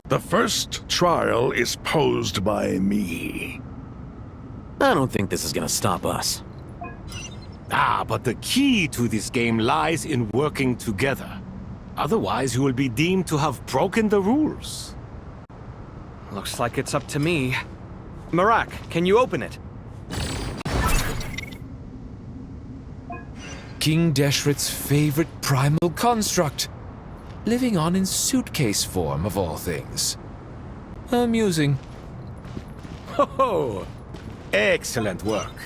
The first trial is posed by me. I don't think this is gonna stop us. Ah, but the key to this game lies in working together. Otherwise, you will be deemed to have broken the rules. Looks like it's up to me. Marak, can you open it? King Deshret's favorite primal construct, living on in suitcase form of all things. Amusing. Ho ho! Excellent work.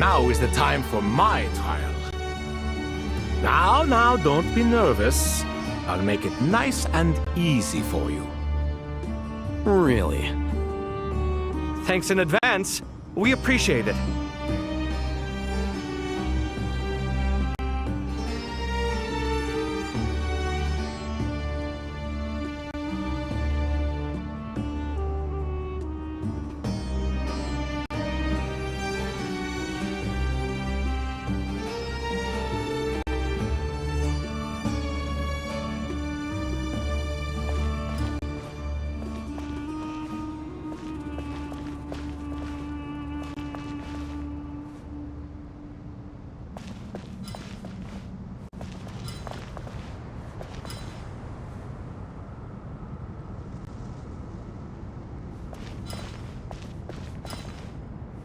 Now is the time for my trial. Now, don't be nervous. I'll make it nice and easy for you. Really? Thanks in advance. We appreciate it.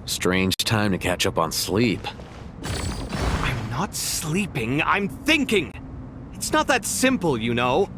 Strange time to catch up on sleep. I'm not sleeping, I'm thinking! It's not that simple, you know.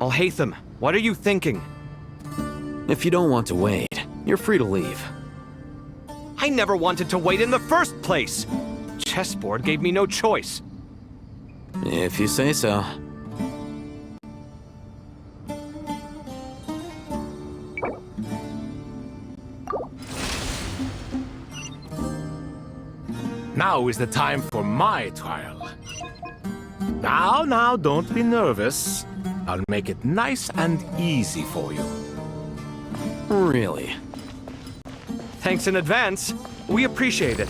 Alhaitham, what are you thinking? If you don't want to wait, you're free to leave. I never wanted to wait in the first place! Chessboard gave me no choice. If you say so. Now is the time for my trial. Now, don't be nervous. I'll make it nice and easy for you. Really? Thanks in advance. We appreciate it.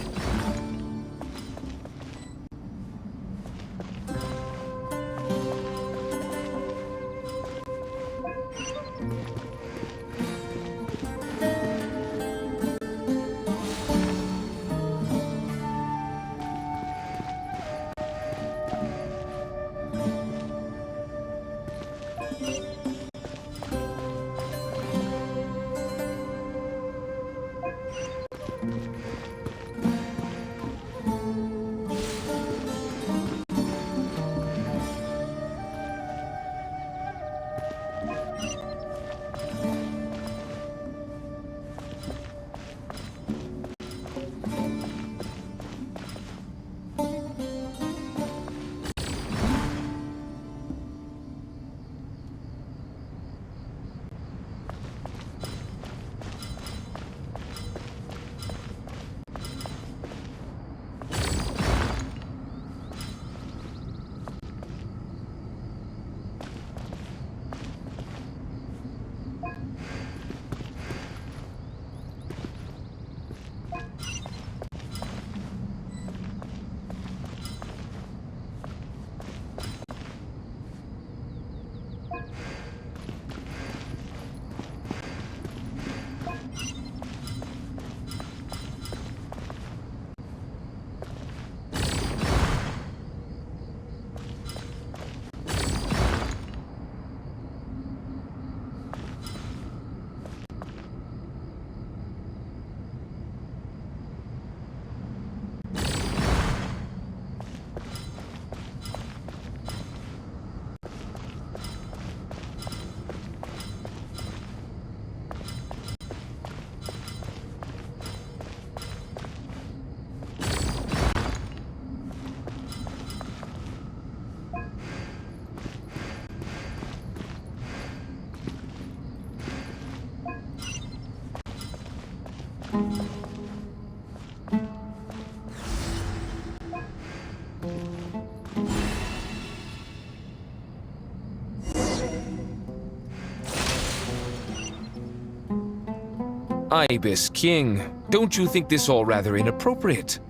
Ibis King, don't you think this all rather inappropriate?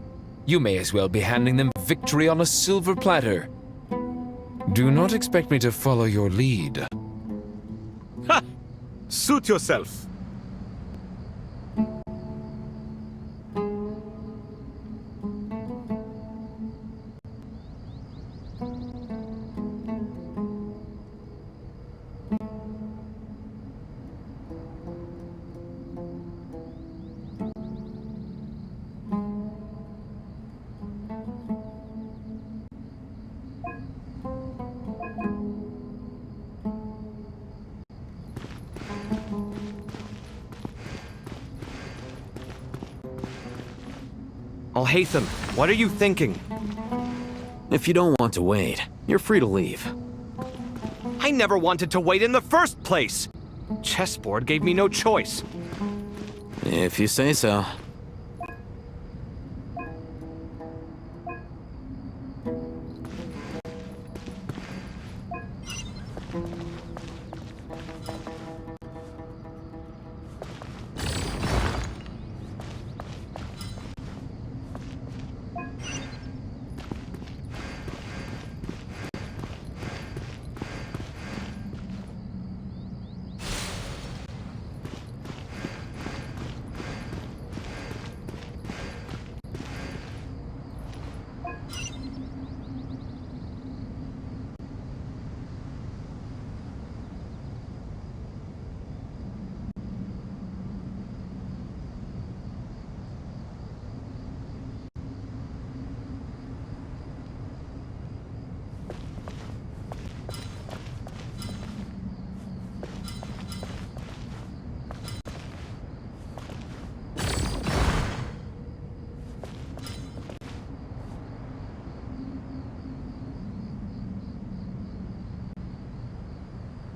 You may as well be handing them victory on a silver platter. Do not expect me to follow your lead. Ha! Suit yourself. Alhaitham, what are you thinking? If you don't want to wait, you're free to leave. I never wanted to wait in the first place! Chessboard gave me no choice. If you say so.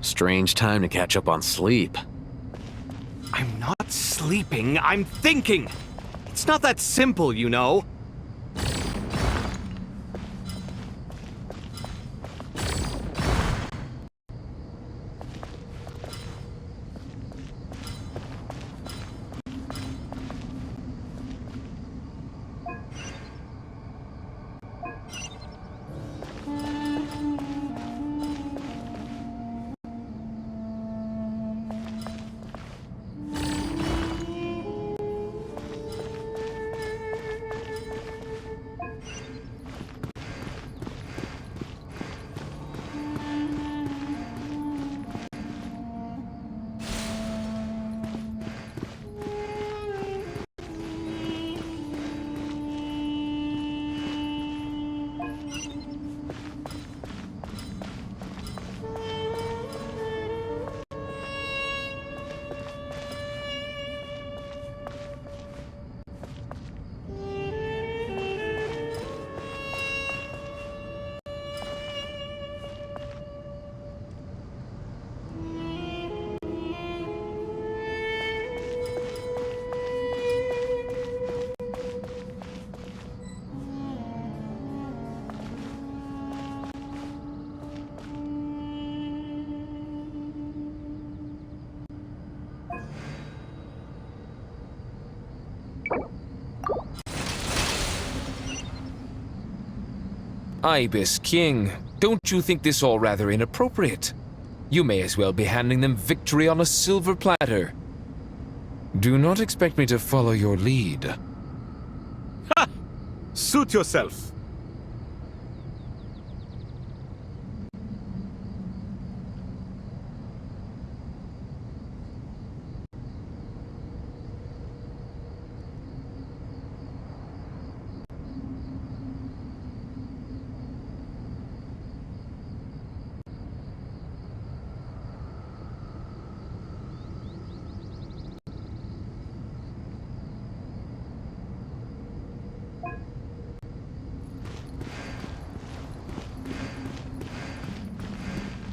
Strange time to catch up on sleep. I'm not sleeping, I'm thinking! It's not that simple, you know. Ibis King, don't you think this all rather inappropriate? You may as well be handing them victory on a silver platter. Do not expect me to follow your lead. Ha! Suit yourself.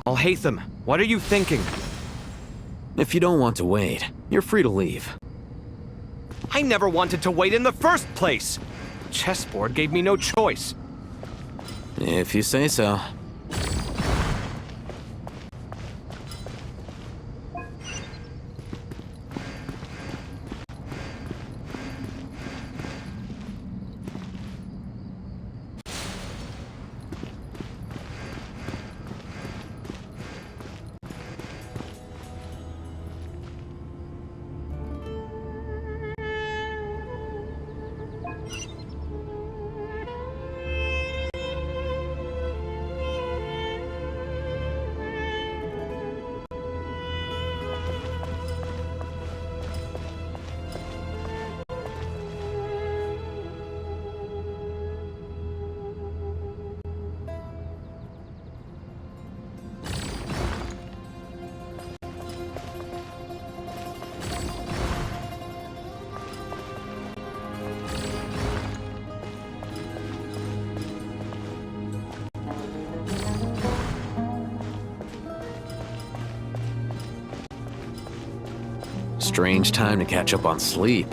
Alhaitham, what are you thinking? If you don't want to wait, you're free to leave. I never wanted to wait in the first place! The chessboard gave me no choice. If you say so. Strange time to catch up on sleep.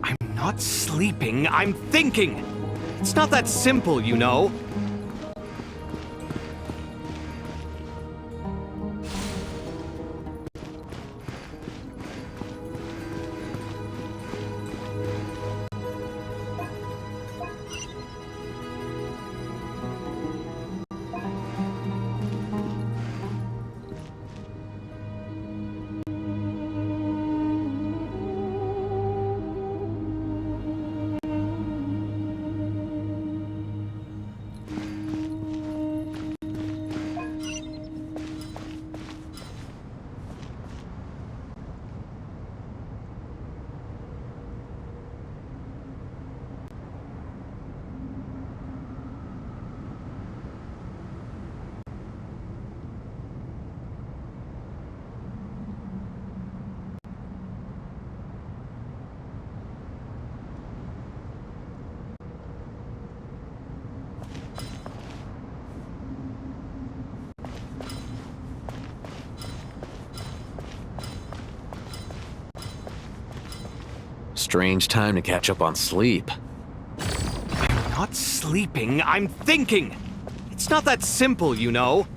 I'm not sleeping, I'm thinking! It's not that simple, you know. Strange time to catch up on sleep. I'm not sleeping, I'm thinking! It's not that simple, you know.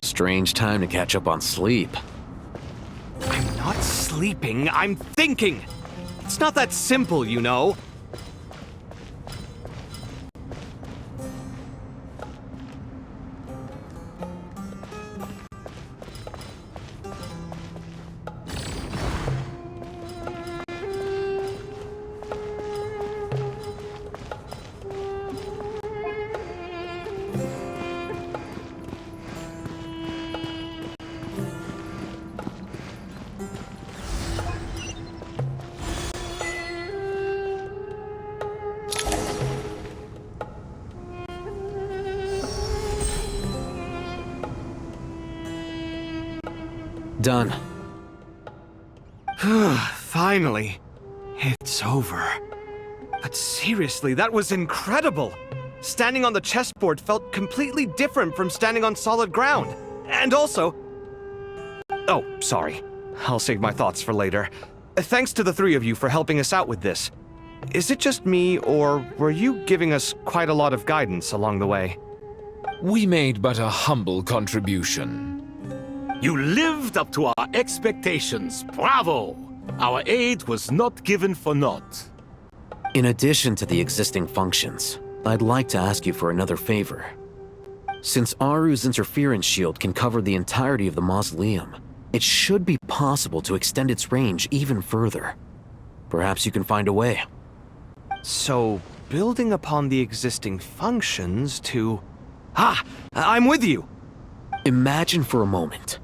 Strange time to catch up on sleep. I'm not sleeping, I'm thinking! It's not that simple, you know. Done. Finally. It's over. But seriously, that was incredible! Standing on the chessboard felt completely different from standing on solid ground. And also... Oh, sorry. I'll save my thoughts for later. Thanks to the three of you for helping us out with this. Is it just me, or were you giving us quite a lot of guidance along the way? We made but a humble contribution. You lived up to our expectations. Bravo! Our aid was not given for naught. In addition to the existing functions, I'd like to ask you for another favor. Since Aru's interference shield can cover the entirety of the mausoleum, it should be possible to extend its range even further. Perhaps you can find a way. So, building upon the existing functions to... Ah! I'm with you! Imagine for a moment.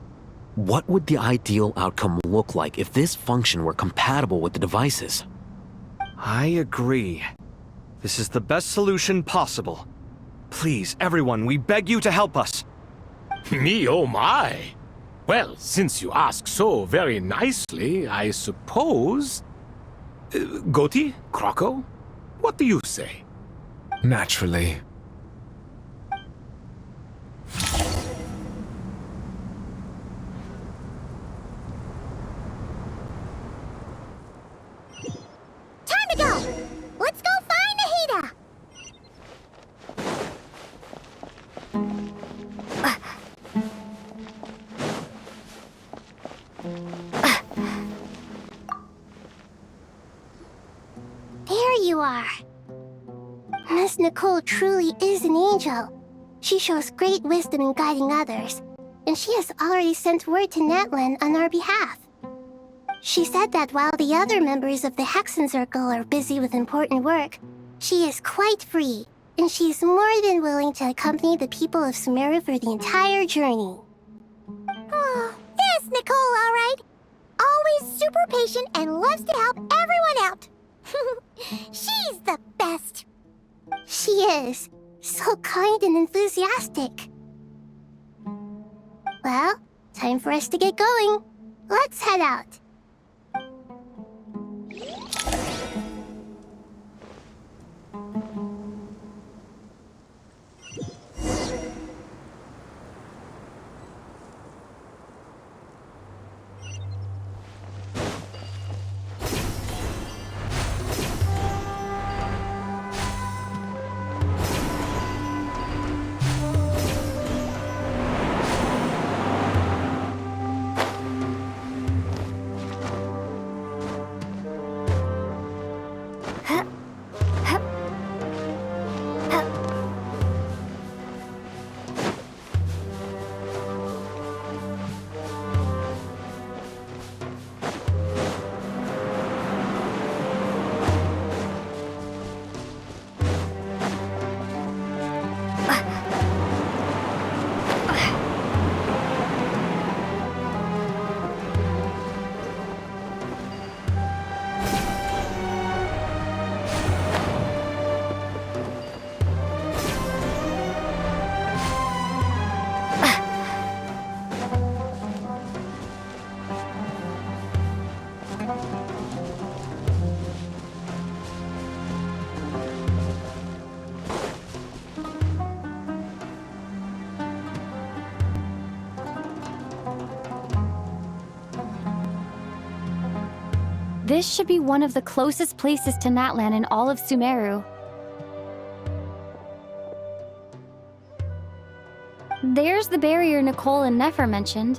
What would the ideal outcome look like if this function were compatible with the devices? I agree. This is the best solution possible. Please, everyone, we beg you to help us. Me, oh my! Well, since you ask so very nicely, I suppose... Goti? Kroko? What do you say? Naturally. Time to go! Let's go find Nahida! There you are. Miss Nicole truly is an angel. She shows great wisdom in guiding others, and she has already sent word to Natlan on our behalf. She said that while the other members of the Hexen Circle are busy with important work, she is quite free, and she is more than willing to accompany the people of Sumeru for the entire journey. Oh, yes, Nicole, all right. Always super patient and loves to help everyone out. She's the best. She is. So kind and enthusiastic. Well, time for us to get going. Let's head out. This should be one of the closest places to Natlan in all of Sumeru. There's the barrier Nicole and Nefer mentioned.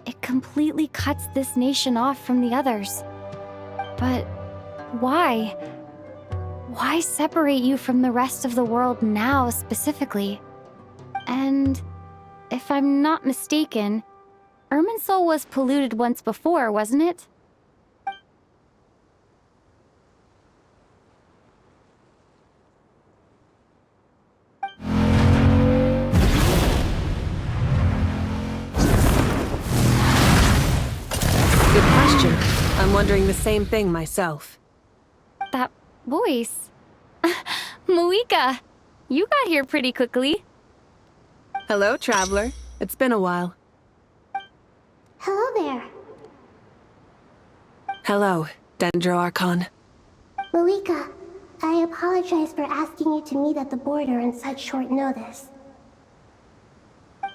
It completely cuts this nation off from the others. But why? Why separate you from the rest of the world now, specifically? And if I'm not mistaken, Irminsul was polluted once before, wasn't it? Good question. I'm wondering the same thing myself. That voice. Malika, you got here pretty quickly. Hello, traveler. It's been a while. Hello there. Hello, Dendro Archon. Malika, I apologize for asking you to meet at the border on such short notice.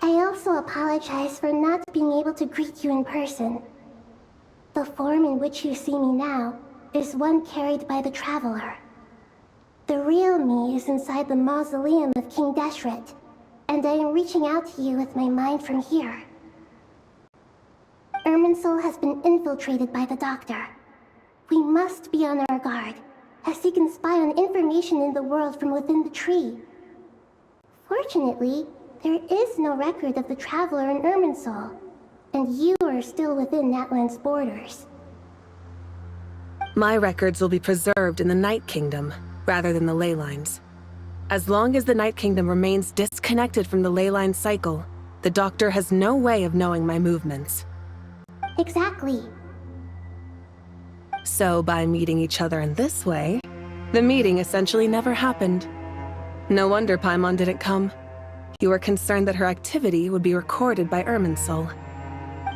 I also apologize for not being able to greet you in person. The form in which you see me now is one carried by the Traveler. The real me is inside the mausoleum of King Deshret, and I am reaching out to you with my mind from here. Irminsul has been infiltrated by the Doctor. We must be on our guard, as he can spy on information in the world from within the tree. Fortunately, there is no record of the Traveler in Irminsul, and you are still within Natlan's borders. My records will be preserved in the Night Kingdom, rather than the ley lines. As long as the Night Kingdom remains disconnected from the ley line cycle, the Doctor has no way of knowing my movements. Exactly. So by meeting each other in this way, the meeting essentially never happened. No wonder Paimon didn't come. You were concerned that her activity would be recorded by Irminsul.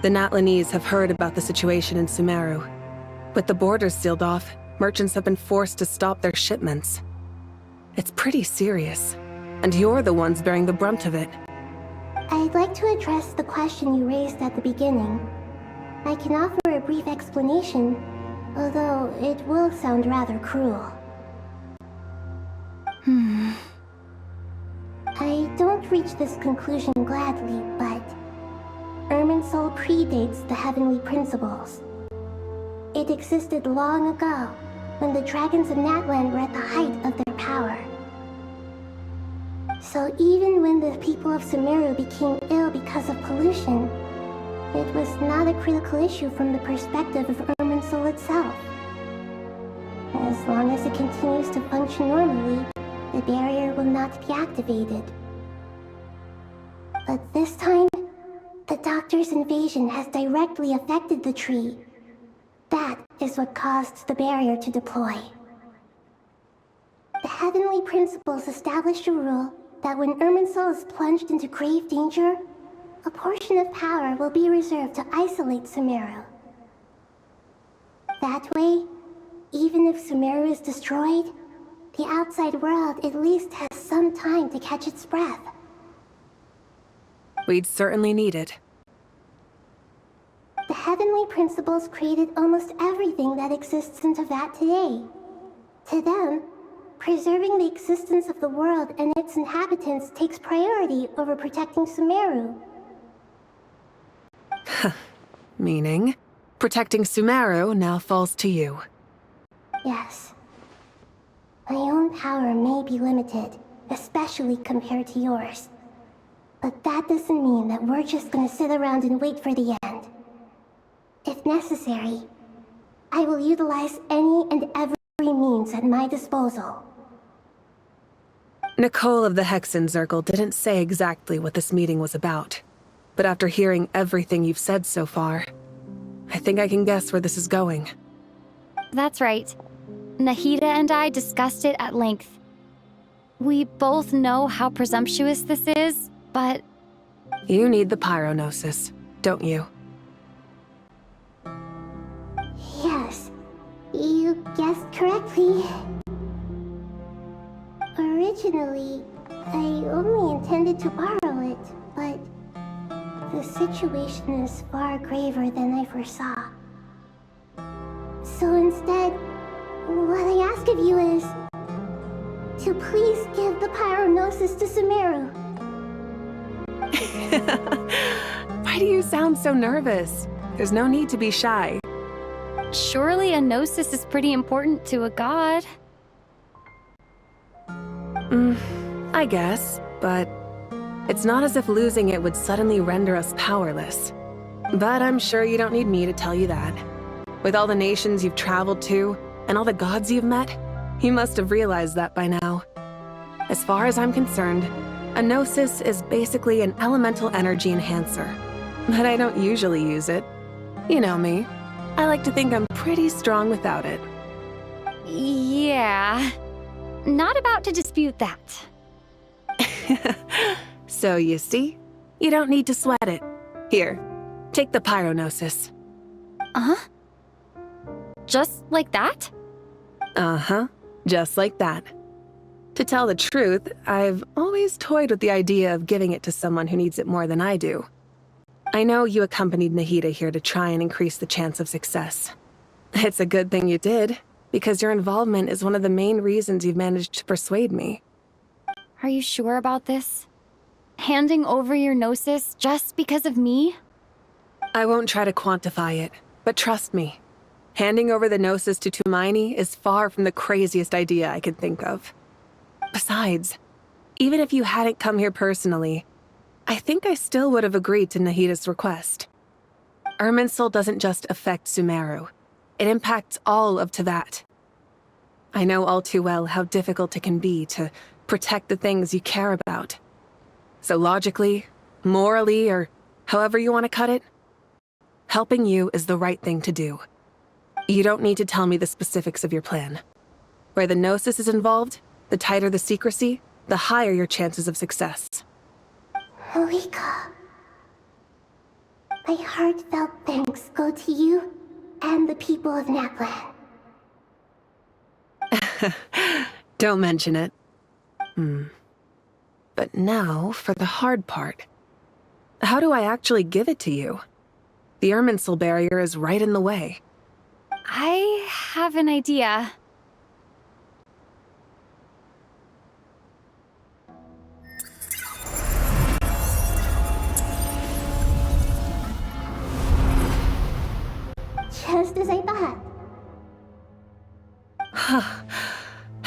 The Natlanese have heard about the situation in Sumeru. With the borders sealed off, merchants have been forced to stop their shipments. It's pretty serious, and you're the ones bearing the brunt of it. I'd like to address the question you raised at the beginning. I can offer a brief explanation, although it will sound rather cruel. I don't reach this conclusion gladly, but Irminsul predates the heavenly principles. It existed long ago, when the dragons of Natlan were at the height of their power. So even when the people of Sumeru became ill because of pollution, it was not a critical issue from the perspective of Irminsul itself. As long as it continues to function normally, the barrier will not be activated. But this time, the Doctor's invasion has directly affected the tree. That is what caused the barrier to deploy. The heavenly principles established a rule that when Irminsul is plunged into grave danger, a portion of power will be reserved to isolate Sumeru. That way, even if Sumeru is destroyed, the outside world at least has some time to catch its breath. We'd certainly need it. The heavenly principles created almost everything that exists in Teyvat today. To them, preserving the existence of the world and its inhabitants takes priority over protecting Sumeru. Meaning, protecting Sumeru now falls to you. Yes. My own power may be limited, especially compared to yours. But that doesn't mean that we're just gonna sit around and wait for the end. If necessary, I will utilize any and every means at my disposal. Nicole of the Hexen Circle didn't say exactly what this meeting was about. But after hearing everything you've said so far, I think I can guess where this is going. That's right. Nahida and I discussed it at length. We both know how presumptuous this is, but... You need the pyronosis, don't you? Yes, you guessed correctly. Originally, I only intended to borrow it, but the situation is far graver than I foresaw. So instead, what I ask of you is to please give the pyronosis to Sumeru. Why do you sound so nervous? There's no need to be shy. Surely a gnosis is pretty important to a god. I guess, but it's not as if losing it would suddenly render us powerless. But I'm sure you don't need me to tell you that. With all the nations you've traveled to, and all the gods you've met, you must have realized that by now. As far as I'm concerned, a gnosis is basically an elemental energy enhancer. But I don't usually use it. You know me. I like to think I'm pretty strong without it. Yeah. Not about to dispute that. So you see? You don't need to sweat it. Here, take the pyronosis. Just like that? Uh-huh. Just like that. To tell the truth, I've always toyed with the idea of giving it to someone who needs it more than I do. I know you accompanied Nahida here to try and increase the chance of success. It's a good thing you did, because your involvement is one of the main reasons you've managed to persuade me. Are you sure about this? Handing over your gnosis just because of me? I won't try to quantify it, but trust me. Handing over the gnosis to Tumaini is far from the craziest idea I could think of. Besides, even if you hadn't come here personally, I think I still would have agreed to Nahida's request. Irminsul doesn't just affect Sumeru. It impacts all of Teyvat. I know all too well how difficult it can be to protect the things you care about. So logically, morally, or however you want to cut it, helping you is the right thing to do. You don't need to tell me the specifics of your plan. Where the gnosis is involved, the tighter the secrecy, the higher your chances of success. Moika, my heartfelt thanks go to you and the people of Natlan. Don't mention it. But now for the hard part. How do I actually give it to you? The Irminsul barrier is right in the way. I have an idea. Just as I thought.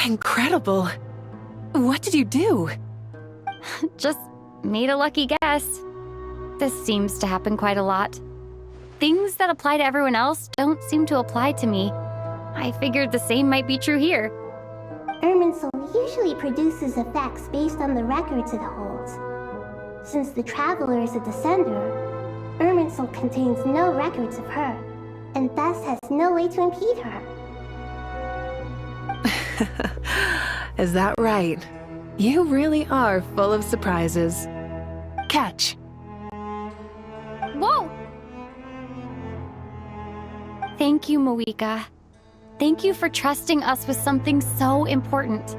Incredible. What did you do? Just made a lucky guess. This seems to happen quite a lot. Things that apply to everyone else don't seem to apply to me. I figured the same might be true here. Irminsul usually produces effects based on the records it holds. Since the Traveler is a descender, Irminsul contains no records of her, and thus has no way to impede her. Is that right? You really are full of surprises. Catch. Whoa! Thank you, Moika. Thank you for trusting us with something so important.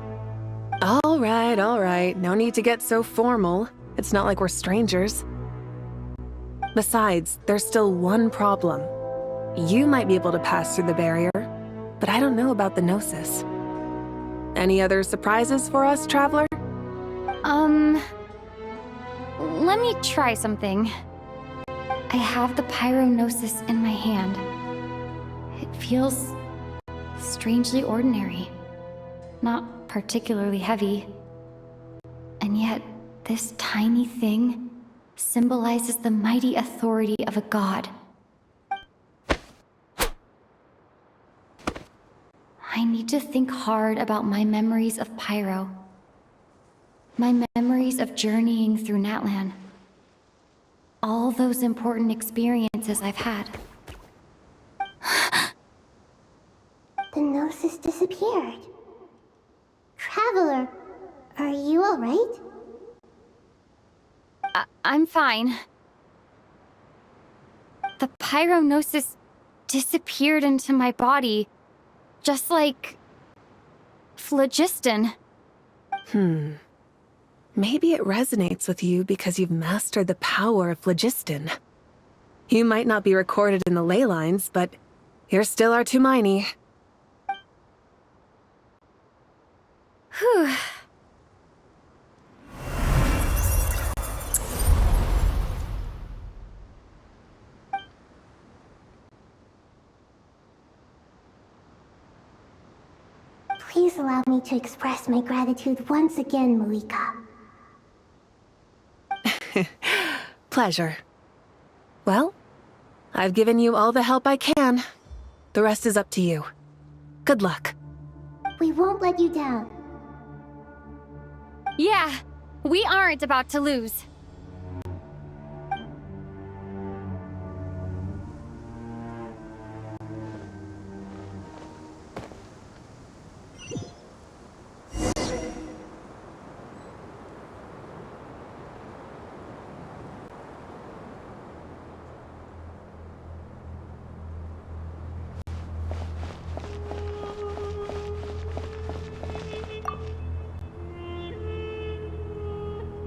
All right. No need to get so formal. It's not like we're strangers. Besides, there's still one problem. You might be able to pass through the barrier, but I don't know about the gnosis. Any other surprises for us, Traveler? Let me try something. I have the pyronosis in my hand. It feels strangely ordinary, not particularly heavy. And yet, this tiny thing symbolizes the mighty authority of a god. I need to think hard about my memories of Pyro. My memories of journeying through Natlan. All those important experiences I've had. The gnosis disappeared. Traveler, are you alright? I'm fine. The pyronosis disappeared into my body, just like phlogiston. Maybe it resonates with you because you've mastered the power of phlogiston. You might not be recorded in the ley lines, but You're still our Tumaini. Whew. Please allow me to express my gratitude once again, Malika. Pleasure. Well, I've given you all the help I can. The rest is up to you. Good luck. We won't let you down. Yeah, we aren't about to lose.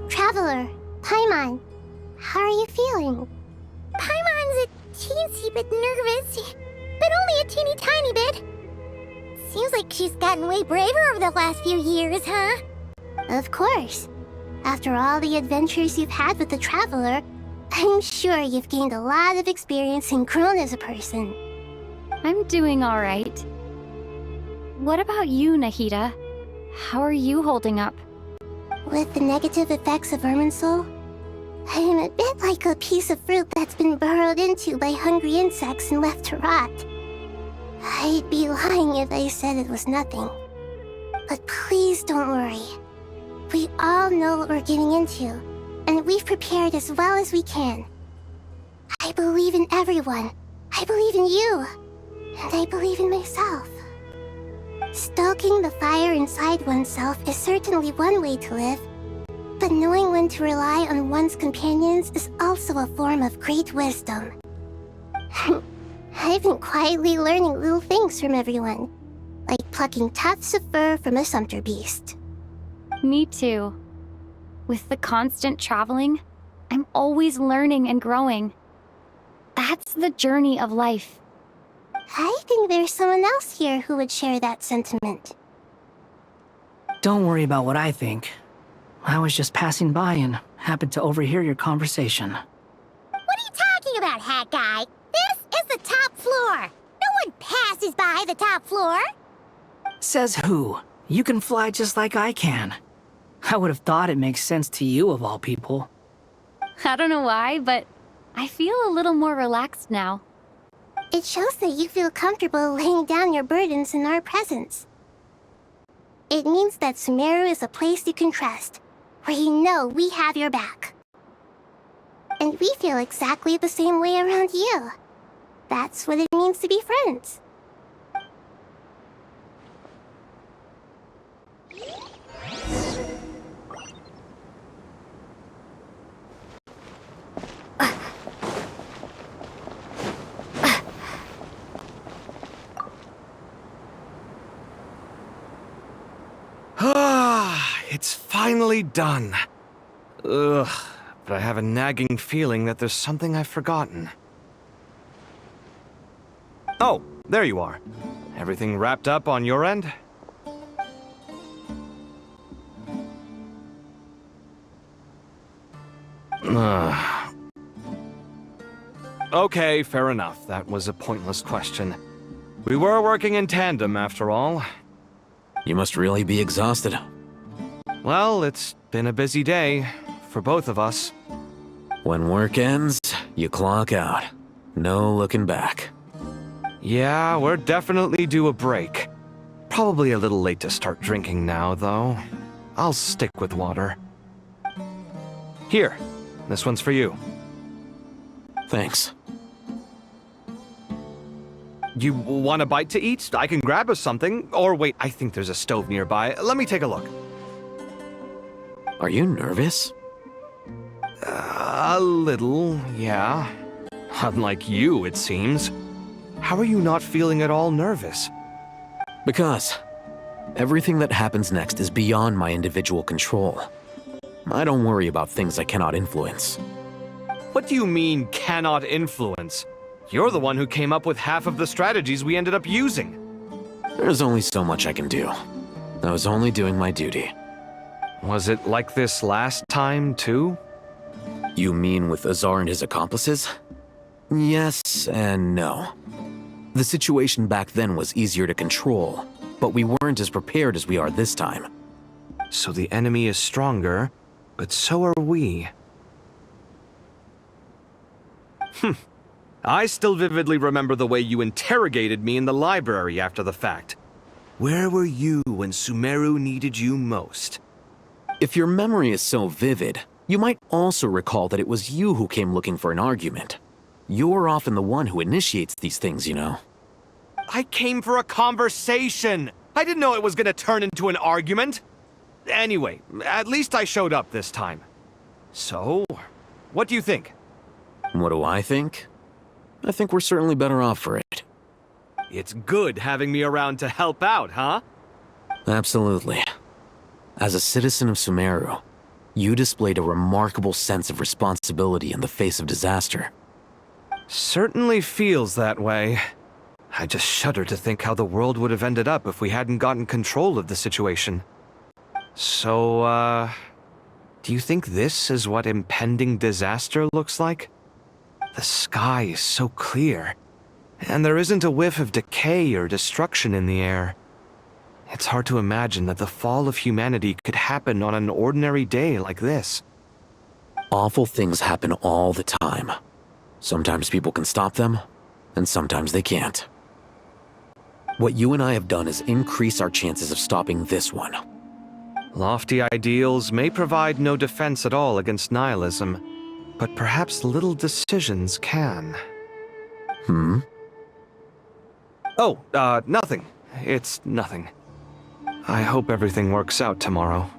Traveler, Paimon, how are you feeling? Paimon's a teensy bit nervous, but only a teeny tiny bit. Seems like she's gotten way braver over the last few years, huh? Of course. After all the adventures you've had with the Traveler, I'm sure you've gained a lot of experience and grown as a person. I'm doing all right. What about you, Nahida? How are you holding up? With the negative effects of Irminsul, I'm a bit like a piece of fruit that's been burrowed into by hungry insects and left to rot. I'd be lying if I said it was nothing. But please don't worry. We all know what we're getting into, and we've prepared as well as we can. I believe in everyone. I believe in you. And I believe in myself. Stoking the fire inside oneself is certainly one way to live, but knowing when to rely on one's companions is also a form of great wisdom. I've been quietly learning little things from everyone, like plucking tufts of fur from a sumpter beast. Me too. With the constant traveling, I'm always learning and growing. That's the journey of life. I think there's someone else here who would share that sentiment. Don't worry about what I think. I was just passing by and happened to overhear your conversation. What are you talking about, hat guy? This is the top floor. No one passes by the top floor. Says who? You can fly just like I can. I would have thought it makes sense to you of all people. I don't know why, but I feel a little more relaxed now. It shows that you feel comfortable laying down your burdens in our presence. It means that Sumeru is a place you can trust, where you know we have your back. And we feel exactly the same way around you. That's what it means to be friends. It's finally done. Ugh, but I have a nagging feeling that there's something I've forgotten. Oh, there you are. Everything wrapped up on your end? Okay, fair enough. That was a pointless question. We were working in tandem, after all. You must really be exhausted. Well, it's been a busy day for both of us. When work ends, you clock out. No looking back. Yeah, we're definitely due a break. Probably a little late to start drinking now, though. I'll stick with water. Here, this one's for you. Thanks. You want a bite to eat? I can grab us something. Or wait, I think there's a stove nearby. Let me take a look. Are you nervous? A little, yeah. Unlike you, it seems. How are you not feeling at all nervous? Because everything that happens next is beyond my individual control. I don't worry about things I cannot influence. What do you mean, cannot influence? You're the one who came up with half of the strategies we ended up using. There's only so much I can do. I was only doing my duty. Was it like this last time, too? You mean with Azar and his accomplices? Yes and no. The situation back then was easier to control, but we weren't as prepared as we are this time. So the enemy is stronger, but so are we. I still vividly remember the way you interrogated me in the library after the fact. Where were you when Sumeru needed you most? If your memory is so vivid, you might also recall that it was you who came looking for an argument. You're often the one who initiates these things, you know. I came for a conversation! I didn't know it was gonna turn into an argument! Anyway, at least I showed up this time. So, what do you think? What do I think? I think we're certainly better off for it. It's good having me around to help out, huh? Absolutely. As a citizen of Sumeru, you displayed a remarkable sense of responsibility in the face of disaster. Certainly feels that way. I just shudder to think how the world would have ended up if we hadn't gotten control of the situation. So, do you think this is what impending disaster looks like? The sky is so clear, and there isn't a whiff of decay or destruction in the air. It's hard to imagine that the fall of humanity could happen on an ordinary day like this. Awful things happen all the time. Sometimes people can stop them, and sometimes they can't. What you and I have done is increase our chances of stopping this one. Lofty ideals may provide no defense at all against nihilism, but perhaps little decisions can. Oh, nothing. It's nothing. I hope everything works out tomorrow.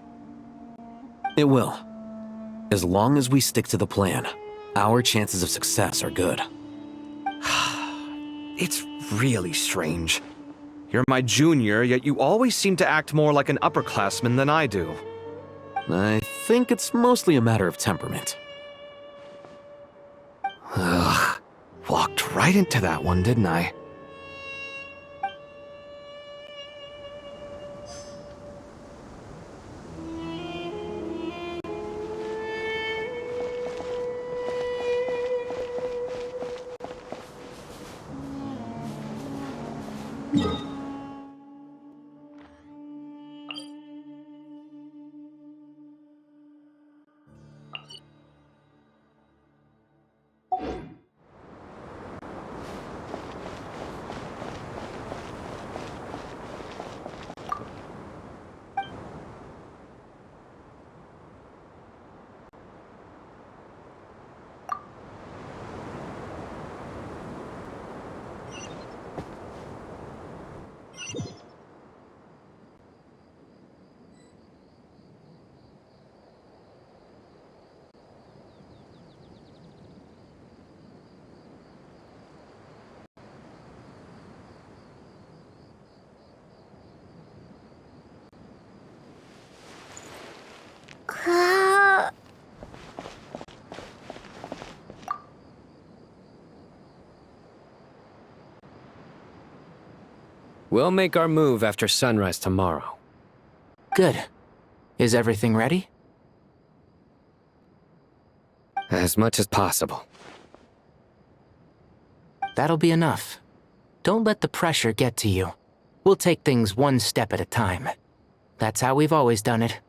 It will. As long as we stick to the plan, our chances of success are good. It's really strange. You're my junior, yet you always seem to act more like an upperclassman than I do. I think it's mostly a matter of temperament. Ugh. Walked right into that one, didn't I? We'll make our move after sunrise tomorrow. Good. Is everything ready? As much as possible. That'll be enough. Don't let the pressure get to you. We'll take things one step at a time. That's how we've always done it.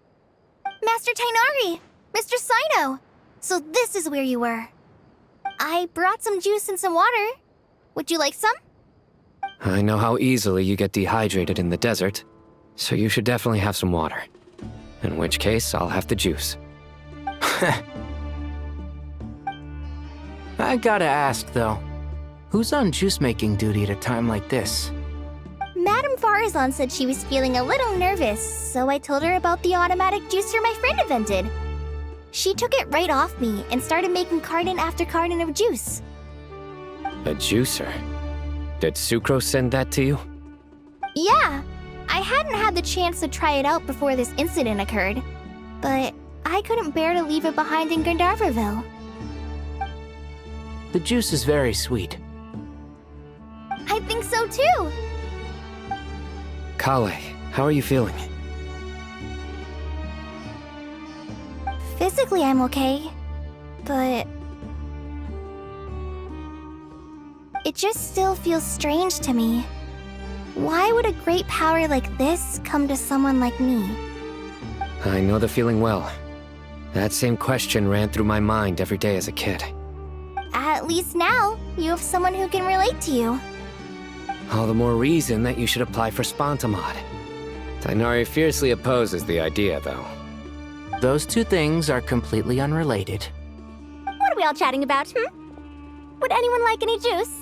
Master Tainari! Mr. Sino! So this is where you were. I brought some juice and some water. Would you like some? I know how easily you get dehydrated in the desert, so you should definitely have some water. In which case, I'll have the juice. I gotta ask, though. Who's on juice-making duty at a time like this? Madame Farazan said she was feeling a little nervous, so I told her about the automatic juicer my friend invented. She took it right off me and started making carton after carton of juice. A juicer? Did Sucrose send that to you? Yeah, I hadn't had the chance to try it out before this incident occurred, but I couldn't bear to leave it behind in Gandharvaville. The juice is very sweet. I think so too. Kale, how are you feeling? Physically, I'm okay. But it just still feels strange to me. Why would a great power like this come to someone like me? I know the feeling well. That same question ran through my mind every day as a kid. At least now, you have someone who can relate to you. All the more reason that you should apply for Spontamod. Tighnari fiercely opposes the idea, though. Those two things are completely unrelated. What are we all chatting about, Would anyone like any juice?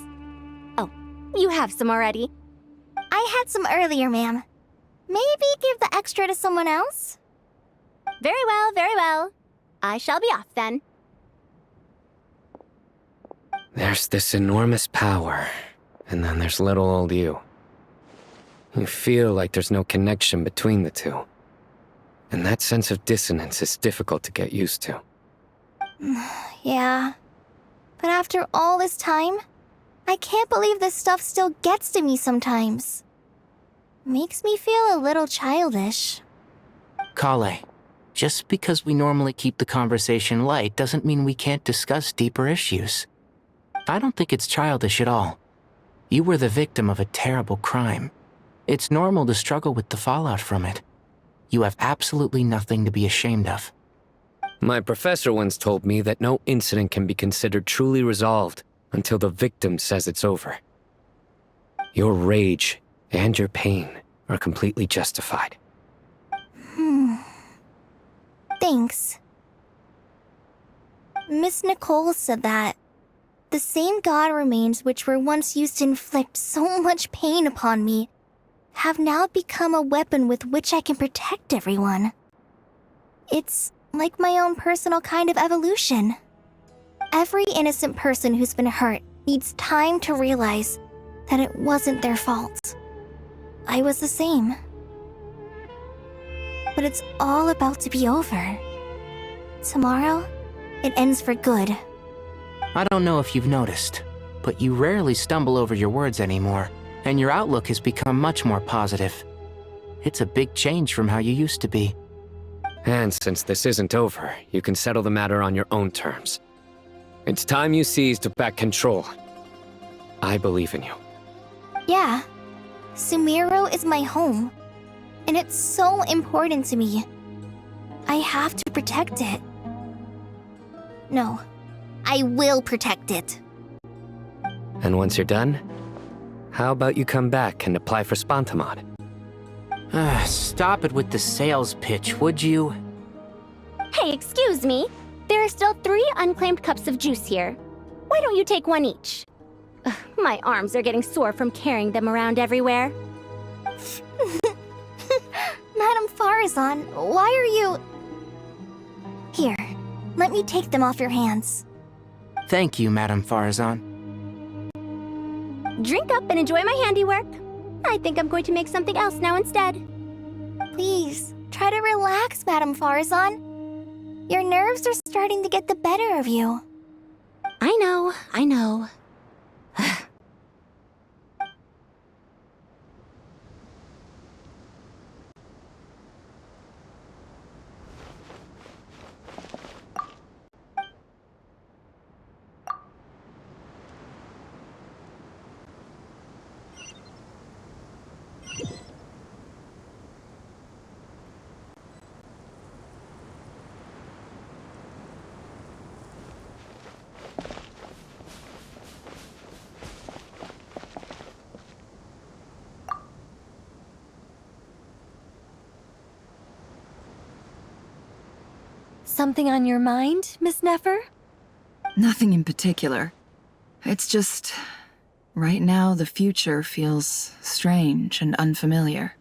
Oh, you have some already. I had some earlier, ma'am. Maybe give the extra to someone else? Very well, very well. I shall be off then. There's this enormous power, and then there's little old you. You feel like there's no connection between the two. And that sense of dissonance is difficult to get used to. Yeah. But after all this time, I can't believe this stuff still gets to me sometimes. Makes me feel a little childish. Kale, just because we normally keep the conversation light doesn't mean we can't discuss deeper issues. I don't think it's childish at all. You were the victim of a terrible crime. It's normal to struggle with the fallout from it. You have absolutely nothing to be ashamed of. My professor once told me that no incident can be considered truly resolved until the victim says it's over. Your rage and your pain are completely justified. Thanks. Miss Nicole said that the same god remains which were once used to inflict so much pain upon me have now become a weapon with which I can protect everyone. It's like my own personal kind of evolution. Every innocent person who's been hurt needs time to realize that it wasn't their fault. I was the same. But it's all about to be over. Tomorrow, it ends for good. I don't know if you've noticed, but you rarely stumble over your words anymore, and your outlook has become much more positive. It's a big change from how you used to be. And since this isn't over, you can settle the matter on your own terms. It's time you seized back control. I believe in you. Yeah, Sumeru is my home, and it's so important to me. I have to protect it. No, I will protect it. And once you're done, how about you come back and apply for Spontamod? Stop it with the sales pitch, would you? Hey, excuse me. There are still 3 unclaimed cups of juice here. Why don't you take one each? Ugh, my arms are getting sore from carrying them around everywhere. Madame Farazan, why are you... Here, let me take them off your hands. Thank you, Madame Farazan. Drink up and enjoy my handiwork. I think I'm going to make something else now instead. Please, try to relax, Madame Farazan. Your nerves are starting to get the better of you. I know, I know. Something on your mind, Miss Nefer? Nothing in particular. It's just... right now, the future feels strange and unfamiliar.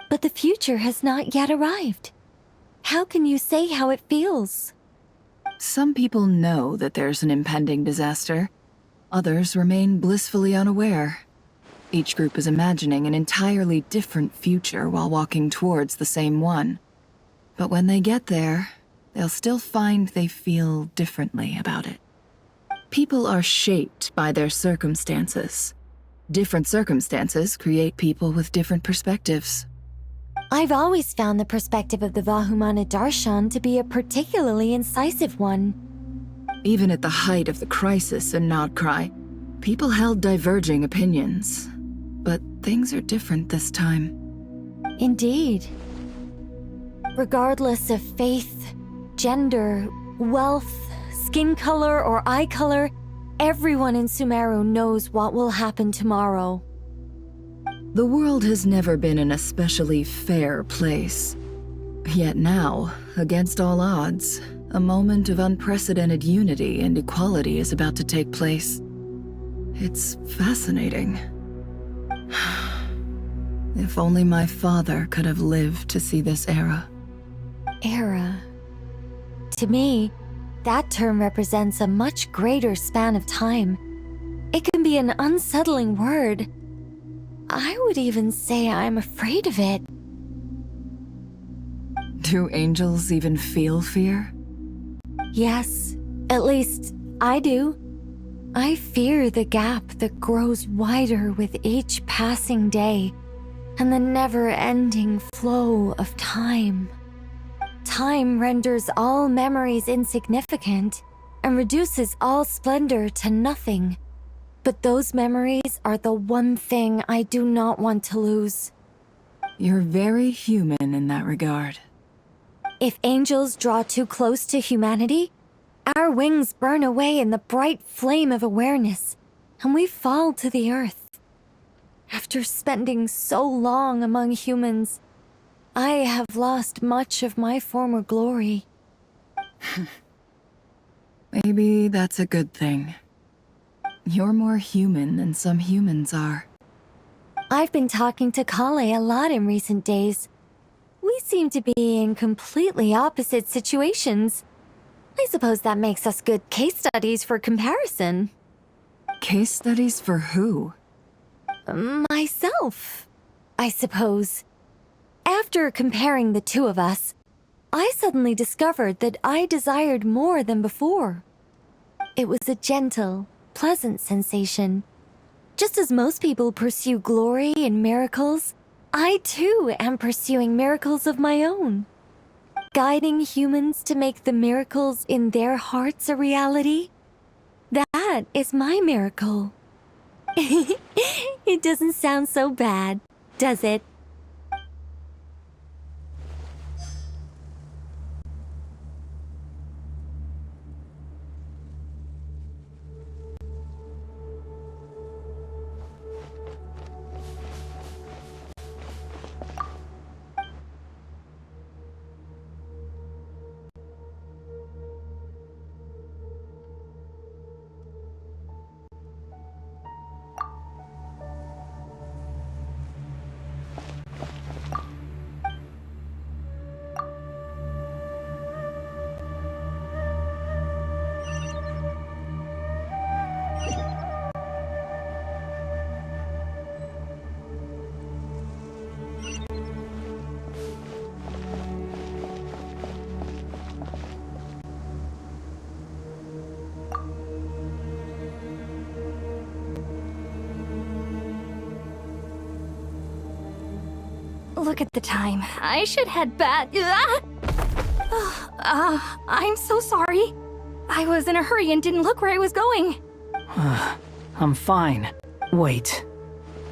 But the future has not yet arrived. How can you say how it feels? Some people know that there's an impending disaster. Others remain blissfully unaware. Each group is imagining an entirely different future while walking towards the same one. But when they get there, they'll still find they feel differently about it. People are shaped by their circumstances. Different circumstances create people with different perspectives. I've always found the perspective of the Vahumana Darshan to be a particularly incisive one. Even at the height of the crisis in Nodcry, people held diverging opinions. But things are different this time. Indeed. Regardless of faith, gender, wealth, skin color, or eye color, everyone in Sumeru knows what will happen tomorrow. The world has never been an especially fair place. Yet now, against all odds, a moment of unprecedented unity and equality is about to take place. It's fascinating. If only my father could have lived to see this era. Era. To me, that term represents a much greater span of time. It can be an unsettling word. I would even say I'm afraid of it. Do angels even feel fear? Yes, at least I do. I fear the gap that grows wider with each passing day, and the never-ending flow of time. Time renders all memories insignificant and reduces all splendor to nothing. But those memories are the one thing I do not want to lose. You're very human in that regard. If angels draw too close to humanity, our wings burn away in the bright flame of awareness, and we fall to the earth. After spending so long among humans, I have lost much of my former glory. Maybe that's a good thing. You're more human than some humans are. I've been talking to Kale a lot in recent days. We seem to be in completely opposite situations. I suppose that makes us good case studies for comparison. Case studies for who? Myself, I suppose. After comparing the two of us, I suddenly discovered that I desired more than before. It was a gentle, pleasant sensation. Just as most people pursue glory and miracles, I too am pursuing miracles of my own. Guiding humans to make the miracles in their hearts a reality. That is my miracle. It doesn't sound so bad, does it? Look at the time. I should head back. I'm so sorry. I was in a hurry and didn't look where I was going. I'm fine. Wait.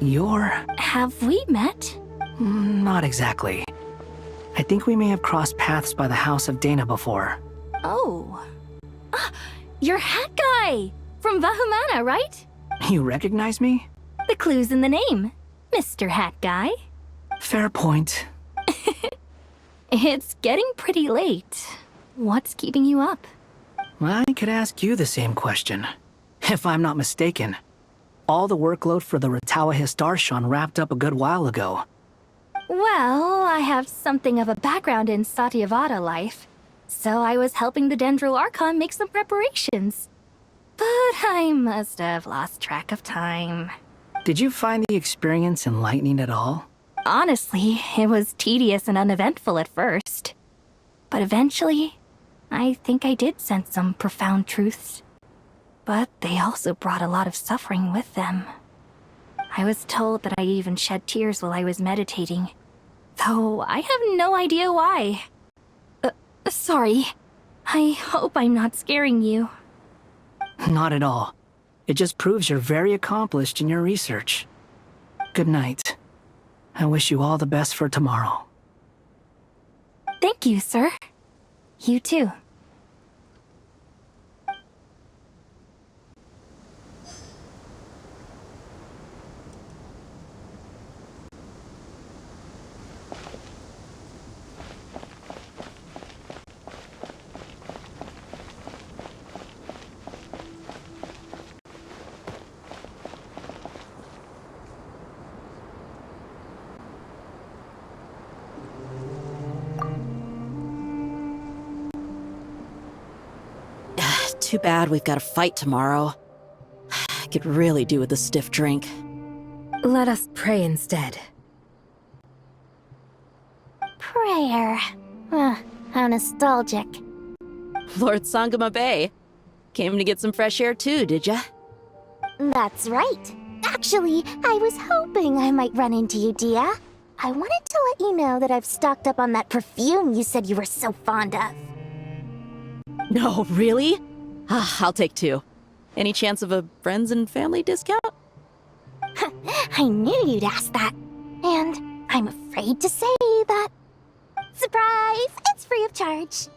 You're... Have we met? Not exactly. I think we may have crossed paths by the house of Dana before. Oh. You're Hat Guy! From Vahumana, right? You recognize me? The clue's in the name. Mr. Hat Guy. Fair point. It's getting pretty late. What's keeping you up? I could ask you the same question. If I'm not mistaken, all the workload for the Ratawahis Darshan wrapped up a good while ago. Well, I have something of a background in Satyavada life, so I was helping the Dendro Archon make some preparations. But I must have lost track of time. Did you find the experience enlightening at all? Honestly, it was tedious and uneventful at first. But eventually, I think I did sense some profound truths. But they also brought a lot of suffering with them. I was told that I even shed tears while I was meditating. Though I have no idea why. Sorry. I hope I'm not scaring you. Not at all. It just proves you're very accomplished in your research. Good night. I wish you all the best for tomorrow. Thank you, sir. You too. Too bad we've got a fight tomorrow. I could really do with a stiff drink. Let us pray instead. Prayer. How nostalgic. Lord Sangama Bay. Came to get some fresh air too, did ya? That's right. Actually, I was hoping I might run into you, Dia. I wanted to let you know that I've stocked up on that perfume you said you were so fond of. No, really? I'll take 2. Any chance of a friends and family discount? I knew you'd ask that. And I'm afraid to say that... Surprise! It's free of charge.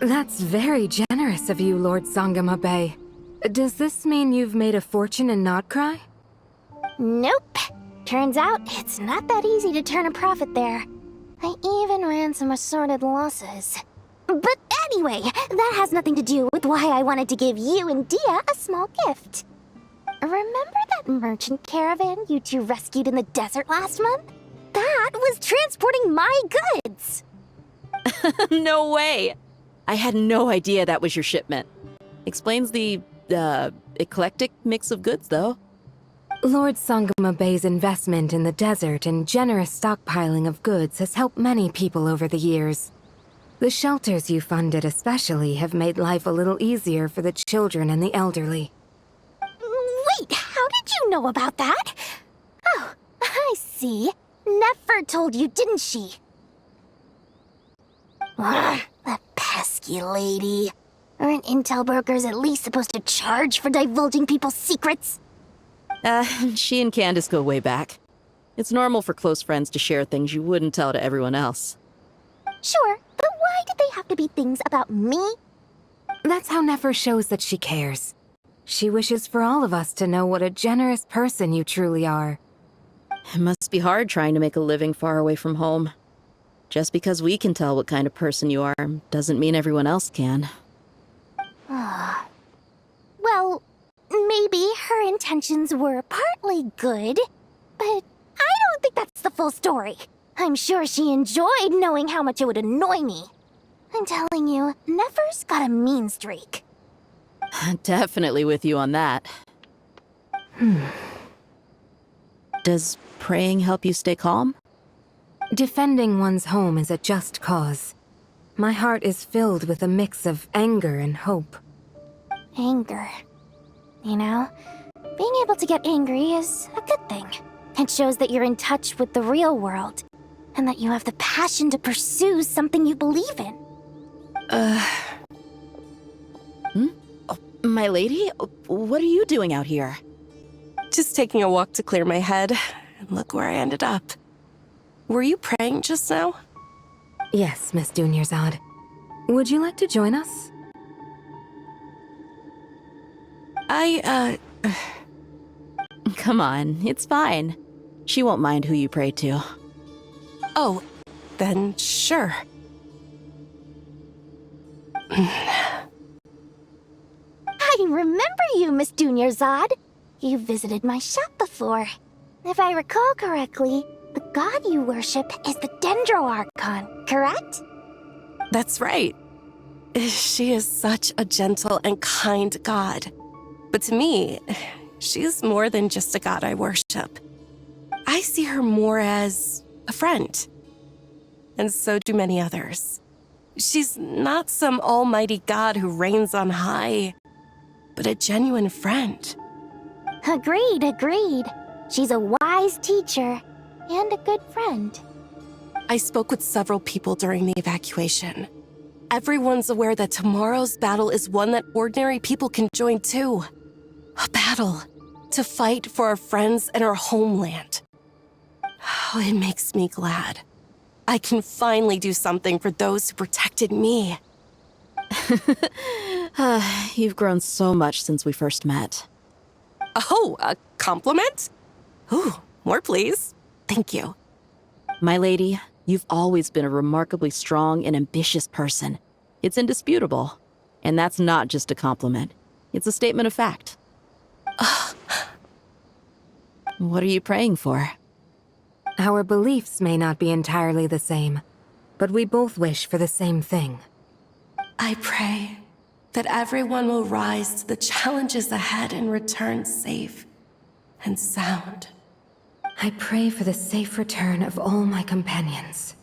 That's very generous of you, Lord Sangama Bay. Does this mean you've made a fortune in Nodcry? Nope. Turns out, it's not that easy to turn a profit there. I even ran some assorted losses. But anyway, that has nothing to do with why I wanted to give you and Dia a small gift. Remember that merchant caravan you two rescued in the desert last month? That was transporting my goods! No way! I had no idea that was your shipment. Explains the, eclectic mix of goods, though. Lord Sangama Bay's investment in the desert and generous stockpiling of goods has helped many people over the years. The shelters you funded especially have made life a little easier for the children and the elderly. Wait, how did you know about that? Oh, I see. Nefer told you, didn't she? Ugh, that pesky lady. Aren't intel brokers at least supposed to charge for divulging people's secrets? She and Candace go way back. It's normal for close friends to share things you wouldn't tell to everyone else. Sure, but why did they have to be things about me? That's how Nefer shows that she cares. She wishes for all of us to know what a generous person you truly are. It must be hard trying to make a living far away from home. Just because we can tell what kind of person you are doesn't mean everyone else can. Well, maybe her intentions were partly good, but I don't think that's the full story. I'm sure she enjoyed knowing how much it would annoy me. I'm telling you, Nefer's got a mean streak. Definitely with you on that. Does praying help you stay calm? Defending one's home is a just cause. My heart is filled with a mix of anger and hope. Anger. You know, being able to get angry is a good thing. It shows that you're in touch with the real world, and that you have the passion to pursue something you believe in. Oh, my lady? What are you doing out here? Just taking a walk to clear my head, and look where I ended up. Were you praying just now? Yes, Miss Dunyarzad. Would you like to join us? Come on, it's fine. She won't mind who you pray to. Oh, then sure. I remember you, Miss Dunyarzad. You visited my shop before. If I recall correctly, the god you worship is the archon, correct? That's right. She is such a gentle and kind god. But to me, she's more than just a god I worship. I see her more as a friend. And so do many others. She's not some almighty god who reigns on high, but a genuine friend. Agreed. She's a wise teacher and a good friend. I spoke with several people during the evacuation. Everyone's aware that tomorrow's battle is one that ordinary people can join too. A battle to fight for our friends and our homeland. Oh, it makes me glad. I can finally do something for those who protected me. You've grown so much since we first met. Oh, a compliment? Ooh, more please. Thank you. My lady, you've always been a remarkably strong and ambitious person. It's indisputable. And that's not just a compliment. It's a statement of fact. What are you praying for? Our beliefs may not be entirely the same, but we both wish for the same thing. I pray that everyone will rise to the challenges ahead and return safe and sound. I pray for the safe return of all my companions.